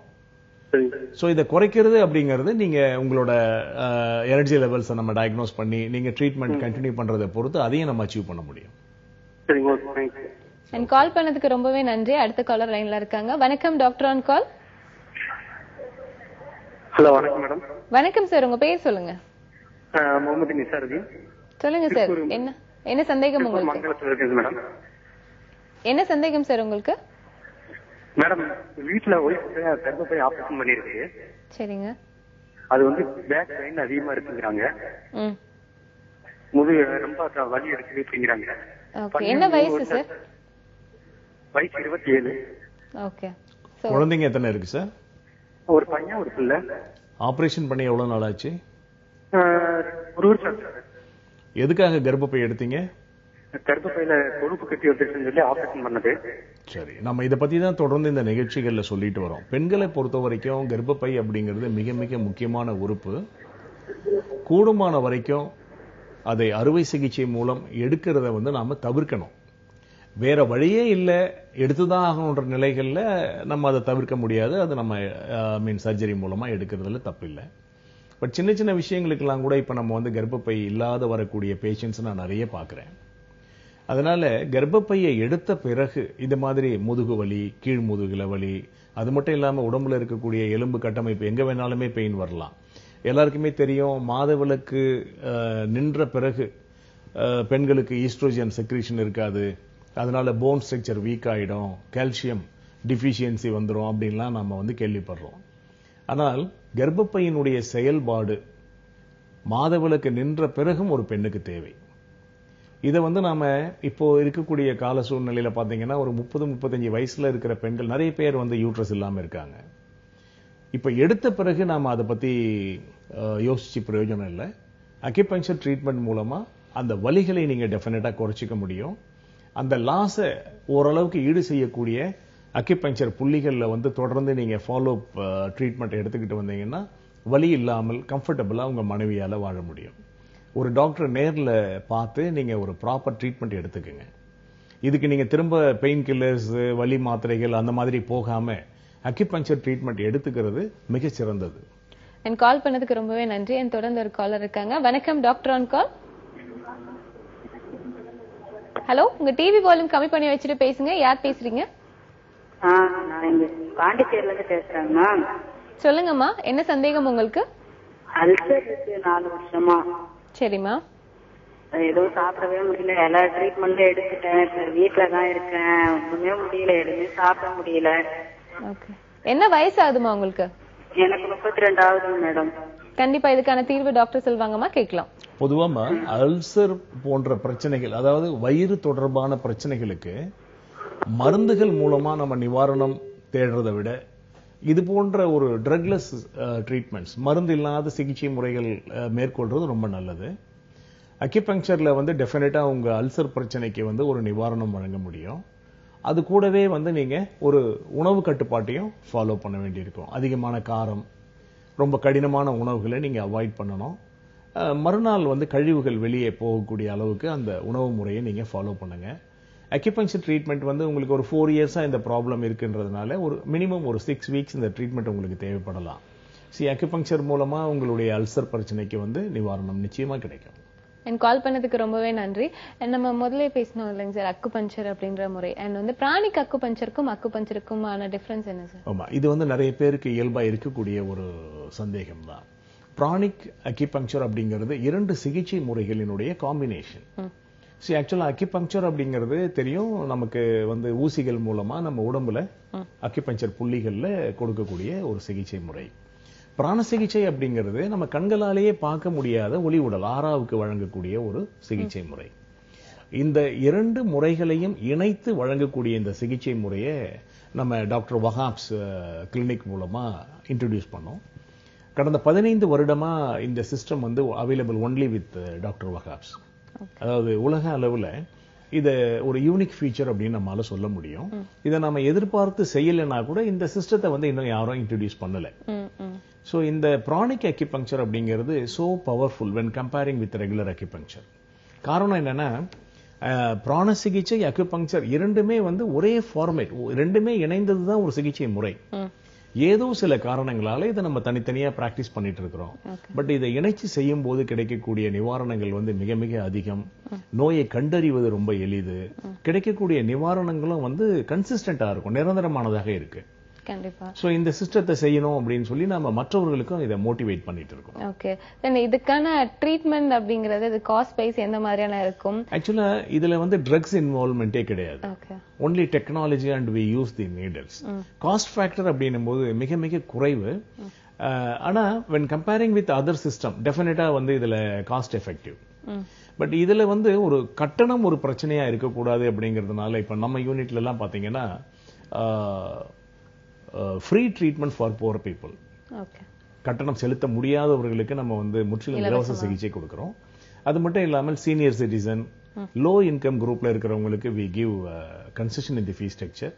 சோ இதை குறைக்கிறது அப்படிங்கிறது நீங்க உங்களோட எனர்ஜி லெவல்ஸ் நம்ம டயக்னோஸ் பண்ணி நீங்க ட்ரீட்மெண்ட் கண்டினியூ பண்றதை பொறுத்து அதையும் நம்ம அச்சீவ் பண்ண முடியும். கால் பண்ணதுக்கு ரொம்பவே நன்றி. அடுத்த காலர் லைன்ல இருக்காங்க. வணக்கம், டாக்டர் ஆன் கால். ஹலோ, வணக்கம் மேடம். வணக்கம் சார், உங்க பேர் சொல்லுங்க. முகமது நிசாருதீன். சொல்லுங்க சார், என்ன சந்தேகம் உங்களுக்கு? மேடம், என்ன சந்தேகம் சார் உங்களுக்கு? மேடம், வீட்டுல ஒய்ஃப் கர்ப்பப்பை ஆபரேஷன் பண்ணிருக்கு. சரிங்க. அது பேக் பெயின் அதிகமா இருக்குங்கிறாங்க. முதுகு ரொம்ப வலி எடுக்குது அப்படிங்கிறாங்க. என்ன வயசு சார்? வயசு 27. ஓகே. குழந்தைங்க எத்தனை இருக்கு சார்? ஒரு பையன், ஒரு பிள்ளை. ஆபரேஷன் பண்ணி எவ்வளவு நாள் ஆச்சு? ஒரு வருஷம். எதுக்காக கர்ப்பப்பை எடுத்தீங்க? கர்ப்பப்பையில கொழுப்பு கட்டி வந்துருச்சுன்னு சொல்லி ஆபரேஷன் பண்ணது. சரி, நம்ம இதை பத்தி தான் தொடர்ந்து இந்த நிகழ்ச்சிகள்ல சொல்லிட்டு வரோம். பெண்களை பொறுத்த வரைக்கும் கர்ப்பப்பை அப்படிங்கிறது மிக மிக முக்கியமான உறுப்பு. கூடுமான வரைக்கும் அதை அறுவை சிகிச்சை மூலம் எடுக்கிறத நாம தவிர்க்கணும். வேற வழியே இல்லை, எடுத்துதான் ஆகணுன்ற நிலைகள்ல நம்ம அதை தவிர்க்க முடியாது. அது நம்ம சர்ஜரி மூலமா எடுக்கிறதுல தப்பு இல்லை. பட் சின்ன சின்ன விஷயங்களுக்கெல்லாம் கூட இப்ப நம்ம கர்ப்பப்பை இல்லாத வரக்கூடிய பேஷண்ட்ஸ் நான் நிறைய பாக்குறேன். அதனால கர்ப்பப்பையை எடுத்த பிறகு இந்த மாதிரி முதுகு வலி, கீழ் முதுகுல வலி, அது மட்டும் இல்லாம உடம்புல இருக்கக்கூடிய எலும்பு கட்டமைப்பு எங்க வேணாலுமே பெயின் வரலாம். எல்லாருக்குமே தெரியும், மாதவிலக்கு நின்ற பிறகு பெண்களுக்கு ஈஸ்ட்ரோஜன் செக்ரீஷன் இருக்காது, அதனால போன் ஸ்ட்ரக்சர் வீக் ஆயிடும், கால்சியம் டிஃபிஷியன்சி வந்துடும் அப்படின்லாம் நம்ம கேள்விப்படுறோம். ஆனால் கர்ப்பப்பையினுடைய செயல்பாடு மாதவிலக்கு நின்ற பிறகும் ஒரு பெண்ணுக்கு தேவை. இதை நாம இப்போ இருக்கக்கூடிய கால சூழ்நிலையில பாத்தீங்கன்னா ஒரு 30-35 வயசுல இருக்கிற பெண்கள் நிறைய பேர் யூட்ரஸ் இல்லாம இருக்காங்க. இப்ப எடுத்த பிறகு நாம அதை பத்தி யோசிச்சு பிரயோஜனம் இல்லை. அக்யூபங்க்சர் ட்ரீட்மெண்ட் மூலமா அந்த வலிகளை நீங்க டெஃபினட்டா குறைச்சிக்க முடியும். அந்த லாஸை ஓரளவுக்கு ஈடு செய்யக்கூடிய அக்யூபங்க்சர் புள்ளிகள்ல தொடர்ந்து நீங்க ஃபாலோ ட்ரீட்மெண்ட் எடுத்துக்கிட்டு வந்தீங்கன்னா வலி இல்லாமல் கம்ஃபர்டபுளா உங்க மனைவியால வாழ முடியும். ஒரு டாக்டர் நேர்ல பார்த்து நீங்க ஒரு ப்ராப்பர் ட்ரீட்மெண்ட் எடுத்துக்கங்க. இதுக்கு நீங்க திரும்ப பெயின் கில்லர்ஸ், வலி மாத்திரைகள் அந்த மாதிரி போகாம அக்யூபஞ்சர் ட்ரீட்மெண்ட் எடுத்துக்கிறது மிக சிறந்தது. என் கால் பண்ணதுக்கு ரொம்பவே நன்றி. என் தொடர்ந்து ஒரு காலர் இருக்காங்க. வணக்கம் டாக்டர் ஆன் கால். ஹலோ, உங்க டிவி வால்யூம் கம்மி பண்ணி வச்சுட்டு பேசுங்க. யார் பேசுறீங்க? நான் இங்க பாண்டிச்சேரியில இருந்து பேசுறேங்கம்மா. சொல்லுங்கம்மா, என்ன சந்தேகம் உங்களுக்கு? அல்சர் இருக்கு 4 வருஷமா. சரிம்மா. எதுவும் சாப்பிடவே முடியல, எல்லா ட்ரீட்மெண்ட்டும் எடுத்துட்டேன். இப்ப வீட்டுல தான் இருக்கேன், ஒண்ணுமே முடியல, எதுவுமே சாப்பிட முடியல. ஓகே, என்ன வயசு ஆகுதுமா உங்களுக்கு? எனக்கு 32 ஆகுது மேடம். கண்டிப்பா இதுக்கான தீர்வு டாக்டர் சொல்வாங்கம்மா, கேட்கலாம். பொதுவாக அல்சர் போன்ற பிரச்சனைகள், அதாவது வயிறு தொடர்பான பிரச்சனைகளுக்கு மருந்துகள் மூலமா நம்ம நிவாரணம் தேடுறதை விட இது போன்ற ஒரு ட்ரக்லெஸ் ட்ரீட்மெண்ட்ஸ், மருந்து இல்லாத சிகிச்சை முறைகள் மேற்கொள்றது ரொம்ப நல்லது. அக்யூபங்க்சர்ல டெஃபினட்டா உங்க அல்சர் பிரச்சனைக்கு ஒரு நிவாரணம் வழங்க முடியும். அது கூடவே நீங்க ஒரு உணவு கட்டுப்பாட்டையும் ஃபாலோ பண்ண வேண்டியிருக்கும். அதிகமான காரம், ரொம்ப கடினமான உணவுகளை நீங்க அவாய்ட் பண்ணணும். மறுநாள் கழிவுகள் வெளியே போகக்கூடிய அளவுக்கு அந்த உணவு முறையை நீங்க ஃபாலோ பண்ணுங்க. அக்யூபங்க்சர் ட்ரீட்மெண்ட் உங்களுக்கு ஒரு 4 இயர்ஸா இந்த ப்ராப்ளம் இருக்குன்றதுனால ஒரு மினிமம் ஒரு 6 வீக்ஸ் இந்த ட்ரீட்மெண்ட் உங்களுக்கு தேவைப்படலாம். அக்யூபங்க்சர் மூலமா உங்களுடைய அல்சர் பிரச்சனைக்கு நிவாரணம் நிச்சயமா கிடைக்கும். என் கால் பண்ணதுக்கு ரொம்பவே நன்றி. நம்ம முதல்ல பேசணும் இல்லைங்க சார், அக்குபஞ்சர் அப்படின்ற முறை அண்ட் பிராணிக் அக்குபஞ்சருக்கும் அக்குபஞ்சருக்குமான டிஃபரன்ஸ் என்ன சார்? ஆமா, இது நிறைய பேருக்கு இயல்பா இருக்கக்கூடிய ஒரு சந்தேகம் தான். பிராணிக் அக்யூபங்க்சர் அப்படிங்கிறது 2 சிகிச்சை முறைகளினுடைய காம்பினேஷன். ஆக்சுவலா அக்யூபங்க்சர் அப்படிங்கிறது தெரியும் நமக்கு, ஊசிகள் மூலமா நம்ம உடம்புல அக்யூபங்க்சர் புள்ளிகள்ல கொடுக்கக்கூடிய ஒரு சிகிச்சை முறை. பிராண சிகிச்சை அப்படிங்கிறது நம்ம கண்களாலேயே பார்க்க முடியாத ஒளி உடல் ஆறாவுக்கு வழங்கக்கூடிய ஒரு சிகிச்சை முறை. இந்த 2 முறைகளையும் இணைத்து வழங்கக்கூடிய இந்த சிகிச்சை முறையை நம்ம டாக்டர் வஹாப்ஸ் கிளினிக் மூலமா இன்ட்ரோடியூஸ் பண்ணோம். கடந்த 15 வருடமா இந்த system available only with doctor Wahab's. அதாவது உலக அளவுல இத ஒரு யூனிக் ஃபீச்சர் அப்படின்னு நம்மளால சொல்ல முடியும். இதை நம்ம எதிர்பார்த்து செய்யலைன்னா கூட இந்த சிஸ்டத்தை இன்னும் யாரும் இன்ட்ரோடியூஸ் பண்ணல. சோ இந்த பிராணிக் அக்யூபங்க்சர் அப்படிங்கிறது so powerful when comparing with regular acupuncture. காரணம் என்னன்னா, பிராண சிகிச்சை அக்யூபங்க்சர் இரண்டுமே ஒரே ஃபார்மேட், ரெண்டுமே இணைந்ததுதான் ஒரு சிகிச்சை முறை. ஏதோ சில காரணங்களால இதை நம்ம தனித்தனியா பிராக்டிஸ் பண்ணிட்டு இருக்கிறோம். பட் இதை இணைச்சு செய்யும் போது கிடைக்கக்கூடிய நிவாரணங்கள் மிக மிக அதிகம். நோயை கண்டறிவது ரொம்ப எளிது. கிடைக்கக்கூடிய நிவாரணங்களும் கன்சிஸ்டன்டா இருக்கும், நிரந்தரமானதாக இருக்கு. கண்டிப்பா. சோ இந்த சிஸ்டத்தை செய்யணும் அப்படின்னு சொல்லி நாம மற்றவர்களுக்கும் இதை மோட்டிவேட் பண்ணிட்டு இருக்கோம். ஓகே, இதுக்கான ட்ரீட்மெண்ட் அப்படிங்கிறது இது காஸ்ட் வைஸ் எந்த மாதிரியான இருக்கும்? ஆக்சுவலா இதுல ட்ரக்ஸ் இன்வால்வ்மெண்டே கிடையாது. Only technology and we use the needles. Cost factor அப்படின்னும் போது மிக மிக குறைவு. ஆனா when comparing with other system டெஃபினட்டா இதுல காஸ்ட் எஃபெக்டிவ். பட் இதுல ஒரு கட்டணம் ஒரு பிரச்சனையா இருக்கக்கூடாது அப்படிங்கறதுனால இப்ப நம்ம யூனிட்ல எல்லாம் பாத்தீங்கன்னா free treatment for poor people. கட்டணம் செலுத்த முடியாதவர்களுக்கு நம்ம முற்றிலும் இலவச சிகிச்சை கொடுக்கிறோம். அது மட்டும் இல்லாமல் சீனியர் சிட்டிசன், லோ இன்கம் குரூப்ல இருக்கிறவங்களுக்கு we give concession in the fee structure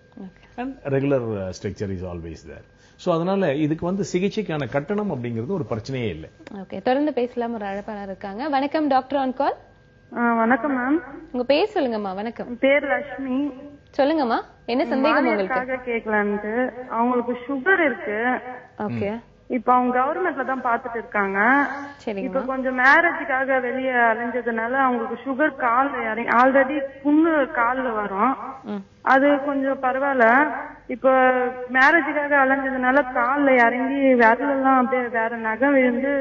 and regular structure is always there. So அதனால இதுக்கு சிகிச்சைக்கான கட்டணம் அப்படிங்கிறது ஒரு பிரச்சனையே இல்லை. ஓகே, தொடர்ந்து பேசலாம். ஒரு அழைப்பாளர் இருக்காங்க. வணக்கம் டாக்டர் ஆன் கால். வணக்கம் மேம். உங்க பேர் சொல்லுங்கம்மா. வணக்கம். பேர் லட்சுமி. சொல்லுங்கம்மா, என்ன சந்தேகம் உங்களுக்கு? கேட்கலான்ட்டு. அவங்களுக்கு சுகர் இருக்கு. ஓகே. இப்ப அவங்க கவர்மெண்ட்ல தான் பாத்துட்டு இருக்காங்க. இப்ப கொஞ்சம் மேரேஜுக்காக வெளியே அலைஞ்சதுனால அவங்களுக்கு சுகர் கால்ல இறங்கி, ஆல்ரெடி புண்ணு கால்ல வரும். அது கொஞ்சம் பரவாயில்ல. இப்ப மேரேஜுக்காக அலைஞ்சதுனால கால்ல இறங்கி விரலெல்லாம் அப்படியே வேற நகை விழுந்து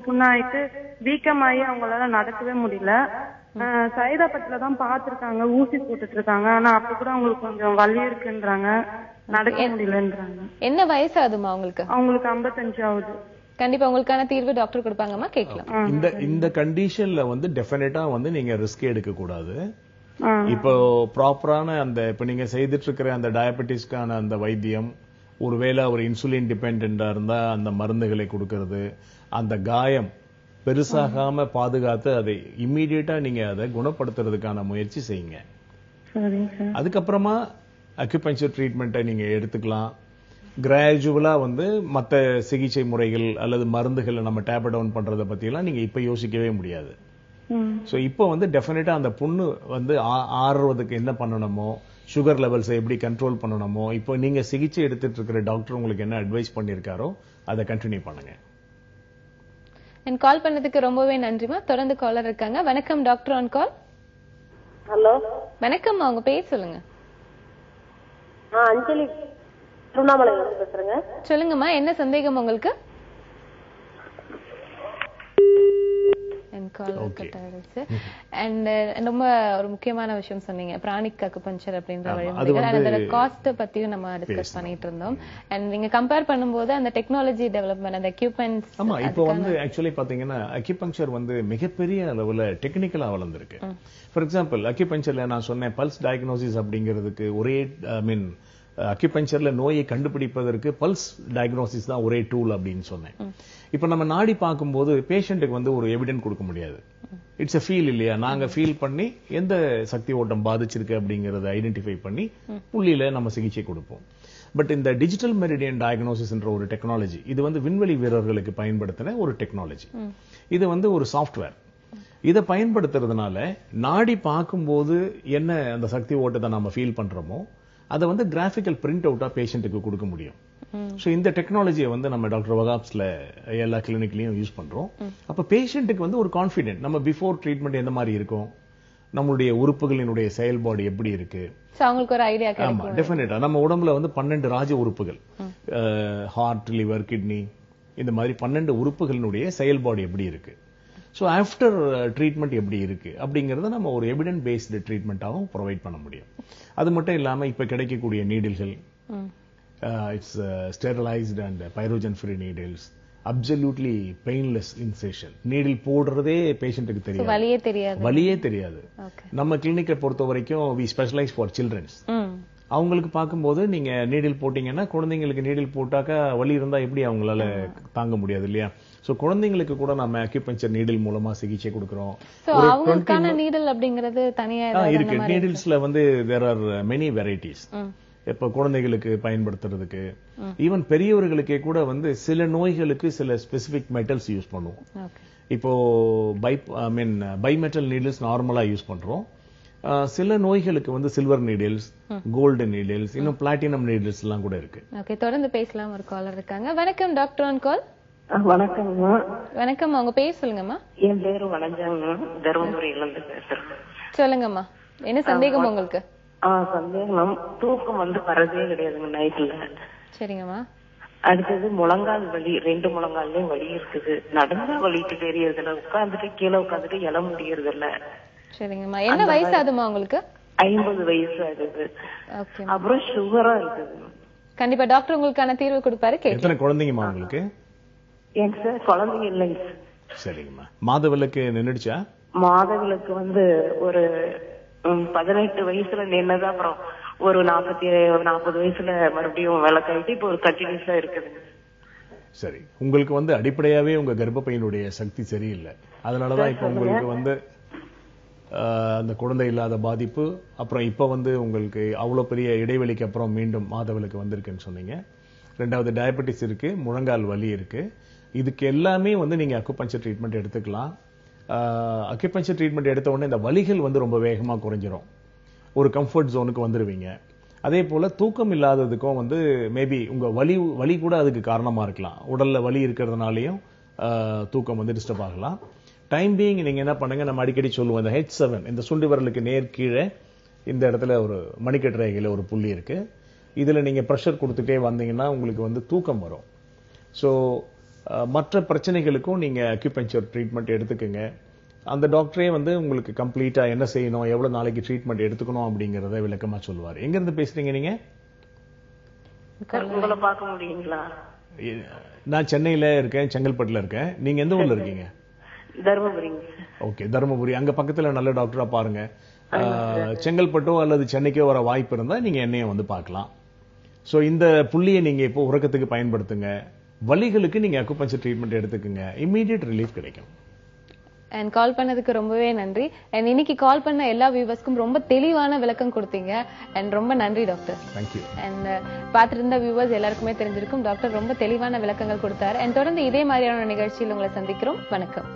புண்ணாயிட்டு வீக்கமாயி அவங்களால நடக்கவே முடியல. சைதாப்பட்டுல தான் பாத்துருக்காங்க, ஊசி போட்டுட்டு இருக்காங்க. ஆனா அப்ப கூட அவங்களுக்கு கொஞ்சம் வலி இருக்குன்றாங்க, நடக்க முடியலன்றாங்க. என்ன வயசு ஆகுதுமா அவங்களுக்கு? அவங்களுக்கு 55 ஆகுது. கண்டிப்பா உங்களுக்கான தீர்வு டாக்டர் கொடுப்பாங்கம்மா, கேட்கலாம். இந்த கண்டிஷன்ல டெஃபினட்டா நீங்க ரிஸ்க் எடுக்க கூடாது. இப்போ ப்ராப்பரான இப்ப நீங்க செய்துட்டு இருக்கிற அந்த டயபெட்டிஸ்க்கான அந்த வைத்தியம், ஒருவேளை ஒரு இன்சுலின் டிபெண்டா இருந்தா அந்த மருந்துகளை கொடுக்கறது, அந்த காயம் பெருசாகாம பாதுகாத்து அதை இம்மீடியட்டா நீங்க அதை குணப்படுத்துறதுக்கான முயற்சி செய்யுங்க. அதுக்கப்புறமா அக்யூபங்க்சர் ட்ரீட்மெண்ட்டை நீங்க எடுத்துக்கலாம். கிராஜுவலா மத்த சிகிச்சை முறைகள் அல்லது மருந்துகளை நம்ம டேப் டவுன் பண்றதை பத்தி எல்லாம் நீங்க இப்ப யோசிக்கவே முடியாது. சோ இப்போ வந்து டெஃபினட்டா அந்த புண்ணு வந்து ஆறுறதுக்கு என்ன பண்ணணுமோ, சுகர் லெவல்ஸை எப்படி கண்ட்ரோல் பண்ணணுமோ, இப்போ நீங்க சிகிச்சை எடுத்துட்டு இருக்கிற டாக்டர் உங்களுக்கு என்ன அட்வைஸ் பண்ணிருக்காரோ அதை கண்டினியூ பண்ணுங்க. என் கால் பண்ணதுக்கு ரொம்பவே நன்றிமா. தொடர்ந்து காலர் இருக்காங்க. வணக்கம் டாக்டர் ஆன் கால். ஹலோ வணக்கம், உங்க பேர் சொல்லுங்க. அஞ்சலி திருவண்ணாமலையில இருந்து பேசுறேங்க. சொல்லுங்கம்மா, என்ன சந்தேகம் உங்களுக்கு? ரொம்ப ஒரு முக்கியமான விஷயம் சொன்னீங்க, பிராணிக் அக்குபஞ்சர் அப்படின்ற வழிமுறைகள். அதோட காஸ்ட் பத்தியும் நம்ம டிஸ்கஸ் பண்ணிட்டு இருந்தோம். அண்ட் நீங்க கம்பேர் பண்ணும்போது அந்த டெக்னாலஜி டெவலப்மெண்ட், அந்த எக்யூப்மெண்ட்ஸ். ஆமா, இப்போ வந்து ஆக்சுவலி பாத்தீங்கன்னா அக்யூபஞ்சர் வந்து மிகப்பெரிய அளவுல டெக்னிக்கலா வளர்ந்துருக்கு. ஃபார் எக்ஸாம்பிள் அக்யூபஞ்சர்ல நான் சொன்னேன் பல்ஸ் டயக்னோசிஸ் அப்படிங்கிறதுக்கு ஒரே அக்யூபஞ்சர்ல நோயை கண்டுபிடிப்பதற்கு பல்ஸ் டயக்னோசிஸ் தான் ஒரே டூல் அப்படின்னு சொன்னேன். இப்ப நம்ம நாடி பார்க்கும்போது பேஷண்ட்டுக்கு வந்து ஒரு எவிடன்ஸ் கொடுக்க முடியாது. இட்ஸ் a ஃபீல் இல்லையா? நாங்க ஃபீல் பண்ணி எந்த சக்தி ஓட்டம் பாதிச்சிருக்கு அப்படிங்கறத ஐடென்டிஃபை பண்ணி புள்ளியில நம்ம சிகிச்சை கொடுப்போம். பட் இந்த டிஜிட்டல் மெரிடியன் டயக்னோசிஸ் என்ற ஒரு டெக்னாலஜி, இது வந்து விண்வெளி வீரர்களுக்கு பயன்படுத்தின ஒரு டெக்னாலஜி. இது வந்து ஒரு சாஃப்ட்வேர். இதை பயன்படுத்துறதுனால நாடி பார்க்கும்போது என்ன அந்த சக்தி ஓட்டத்தை நம்ம ஃபீல் பண்றோமோ அதை வந்து கிராஃபிக்கல் பிரிண்ட் அவுட்டா பேஷண்ட்டுக்கு கொடுக்க முடியும். சோ இந்த டெக்னாலஜியை வந்து நம்ம டாக்டர் வகாப்ஸ்ல எல்லா கிளினிக்லயும் யூஸ் பண்றோம். அப்ப பேஷண்ட்டுக்கு வந்து ஒரு கான்பிடென்ட், நம்ம பிஃபோர் ட்ரீட்மெண்ட் எந்த மாதிரி இருக்கும், நம்மளுடைய உறுப்புகளினுடைய செயல்பாடு எப்படி இருக்கு, அவங்களுக்கு ஒரு ஐடியா கிடைக்கும். ஆமா, டெஃபினட்டா நம்ம உடம்புல வந்து 12 ராஜ உறுப்புகள், ஹார்ட், லிவர், கிட்னி, இந்த மாதிரி 12 உறுப்புகளினுடைய செயல்பாடு எப்படி இருக்கு, சோ ஆஃப்டர் ட்ரீட்மெண்ட் எப்படி இருக்கு அப்படிங்கறத நம்ம ஒரு எவிடன்ஸ் பேஸ்டு ட்ரீட்மெண்டாவும் ப்ரொவைட் பண்ண முடியும். அது மட்டும் இல்லாம இப்ப கிடைக்கக்கூடிய நீடில்கள், it's sterilised and pyrogen free needles, absolutely painless insertion. Needle போடுறதே பேஷண்ட்டுக்கு தெரியாது, வலியே தெரியாது. நம்ம கிளினிக்கை பொறுத்த வரைக்கும் வி ஸ்பெஷலைஸ் ஃபார் சில்ட்ரன்ஸ். அவங்களுக்கு பார்க்கும்போது நீங்க நீடில் போட்டீங்கன்னா, குழந்தைங்களுக்கு நீடில் போட்டாக்கா வலி இருந்தா எப்படி அவங்களால தாங்க முடியாது இல்லையா? சோ குழந்தைங்களுக்கு கூட நம்ம அக்யூபஞ்சர் நீடில் மூலமா சிகிச்சை கொடுக்கிறோம். அவங்களுக்கான நீடில் அப்படிங்கிறது தனியா இருக்கு. நீடில்ஸ்ல வந்து there are many varieties. இப்ப குழந்தைகளுக்கு பயன்படுத்துறதுக்கு, ஈவன் பெரியவர்களுக்கே கூட வந்து சில நோய்களுக்கு சில ஸ்பெசிபிக் மெட்டல்ஸ் யூஸ் பண்ணுவோம். இப்போ பைமெட்டல் நீடில்ஸ் நார்மலா யூஸ் பண்றோம். சில நோய்களுக்கு வந்து சில்வர் நீடில்ஸ், கோல்டு நீடில்ஸ், இன்னும் பிளாட்டினம் நீடில்ஸ் எல்லாம் கூட இருக்கு. ஓகே, தொடர்ந்து பேசலாம். ஒரு காலர் இருக்காங்க. வணக்கம் டாக்டர் ஆன் கால். வணக்கம்மா. வணக்கம், உங்க பேர் சொல்லுங்கம்மா. என் பேரு வனஜாங்க, தருமபுரியில இருந்து பேசுறேன். சொல்லுங்கம்மா, என்ன சந்தேகம் உங்களுக்கு? சந்தேகம், தூக்கம் வந்து வரதே கிடையாதுங்க நைட்ல. சரிங்கம்மா. அடுத்தது முழங்கால் வலி, 2 முழங்கால்லையும் வலி இருக்குது. நடந்தா வலிக்கு தெரியறது இல்ல, உட்காந்துட்டு கீழே உட்காந்துட்டு எழ முடியறது இல்ல. சரிங்கம்மா. என்ன வயசு ஆகுதுமா உங்களுக்கு? 50 வயசு ஆகுது. அப்புறம் சுகரா இருக்குது. கண்டிப்பா டாக்டர் உங்களுக்கான தீர்வு கொடுப்பாரு. எத்தனை குழந்தைங்கம்மா உங்களுக்கு? ஏங்க சார், குழந்தைங்க இல்லைங்க. சரிங்கம்மா. மாதவிலக்கு நின்னுடுச்சா? மாதவிலக்கு வந்து ஒரு 18 வயசுல நின்னது. அப்புறம் ஒரு 40 வயசுல மறுபடியும் விளக்காயிட்டு இப்ப ஒரு கண்டினியூஸா இருக்குது. சரி, உங்களுக்கு வந்து அடிப்படையாவே உங்க கர்ப்பப்பையினுடைய சக்தி சரியில்லை. அதனாலதான் இப்ப உங்களுக்கு வந்து அந்த குழந்தை இல்லாத பாதிப்பு, அப்புறம் இப்ப வந்து உங்களுக்கு அவ்வளவு பெரிய இடைவெளிக்கு அப்புறம் மீண்டும் மாதவிலக்கு வந்திருக்குன்னு சொன்னீங்க. 2வது டயபெட்டிஸ் இருக்கு, முழங்கால் வலி இருக்கு. இதுக்கு எல்லாமே வந்து நீங்க அக்குபஞ்சர் ட்ரீட்மெண்ட் எடுத்துக்கலாம். அக்குபஞ்சர் ட்ரீட்மெண்ட் எடுத்த உடனே இந்த வலிகள் வந்து ரொம்ப வேகமா குறைஞ்சிரும், ஒரு கம்ஃபர்ட் ஜோனுக்கு வந்துருவீங்க. அதே போல தூக்கம் இல்லாததுக்கும் வந்து மேபி உங்க வலி கூட அதுக்கு காரணமா இருக்கலாம். உடல்ல வலி இருக்கிறதுனாலையும் தூக்கம் வந்து டிஸ்டர்ப் ஆகலாம். டைம் பீயிங் நீங்க என்ன பண்ணுங்க, நம்ம அடிக்கடி சொல்லுவோம், இந்த H7 இந்த சுண்டி விரலுக்கு நேர் கீழே இந்த இடத்துல ஒரு மணிக்கட்டு ரேகையில ஒரு புள்ளி இருக்கு. இதுல நீங்க பிரஷர் கொடுத்துட்டே வந்தீங்கன்னா உங்களுக்கு வந்து தூக்கம் வரும். ஸோ மற்ற பிரச்சனைகளுக்கும் நீங்க அக்யூபஞ்சர் ட்ரீட்மெண்ட் எடுத்துக்கோங்க. அந்த டாக்டரே வந்து உங்களுக்கு கம்ப்ளீட்டா என்ன செய்யணும், எவ்வளவு நாளைக்கு ட்ரீட்மெண்ட் எடுத்துக்கணும் அப்படிங்கறத விளக்கமா சொல்லுவார். எங்க இருந்து பேசுறீங்க நீங்க? உங்களை பார்க்க முடியுங்களா? நான் சென்னையில இருக்கேன், செங்கல்பட்டுல இருக்கேன். நீங்க எந்த ஊர்ல இருக்கீங்க? தருமபுரி. ஓகே, தருமபுரி. அங்க பக்கத்துல நல்ல டாக்டரா பாருங்க. செங்கல்பட்டோ அல்லது சென்னைக்கோ வர வாய்ப்பு இருந்தா நீங்க என்னையும் வந்து பார்க்கலாம். சோ இந்த புள்ளியை நீங்க இப்போ உறக்கத்துக்கு பயன்படுத்துங்க. வலிகளுக்கு நீங்க அக்குபஞ்சர் ட்ரீட்மெண்ட் எடுத்துக்கங்க, இம்மீடியட் ரிலீஃப் கிடைக்கும். அண்ட் கால் பண்ணதுக்கு ரொம்பவே நன்றி. அண்ட் இன்னைக்கு கால் பண்ண எல்லா வியூவர்ஸ்க்கும் ரொம்ப தெளிவான விளக்கம் கொடுத்தீங்க. அண்ட் ரொம்ப நன்றி டாக்டர். தேங்க்யூ. அண்ட் பார்த்திருந்த வியூவர்ஸ் எல்லாருக்குமே தெரிஞ்சிருக்கும், டாக்டர் ரொம்ப தெளிவான விளக்கங்கள் கொடுத்தாரு. அண்ட் தொடர்ந்து இதே மாதிரியான நிகழ்ச்சியில் உங்களை சந்திக்கிறோம். வணக்கம்.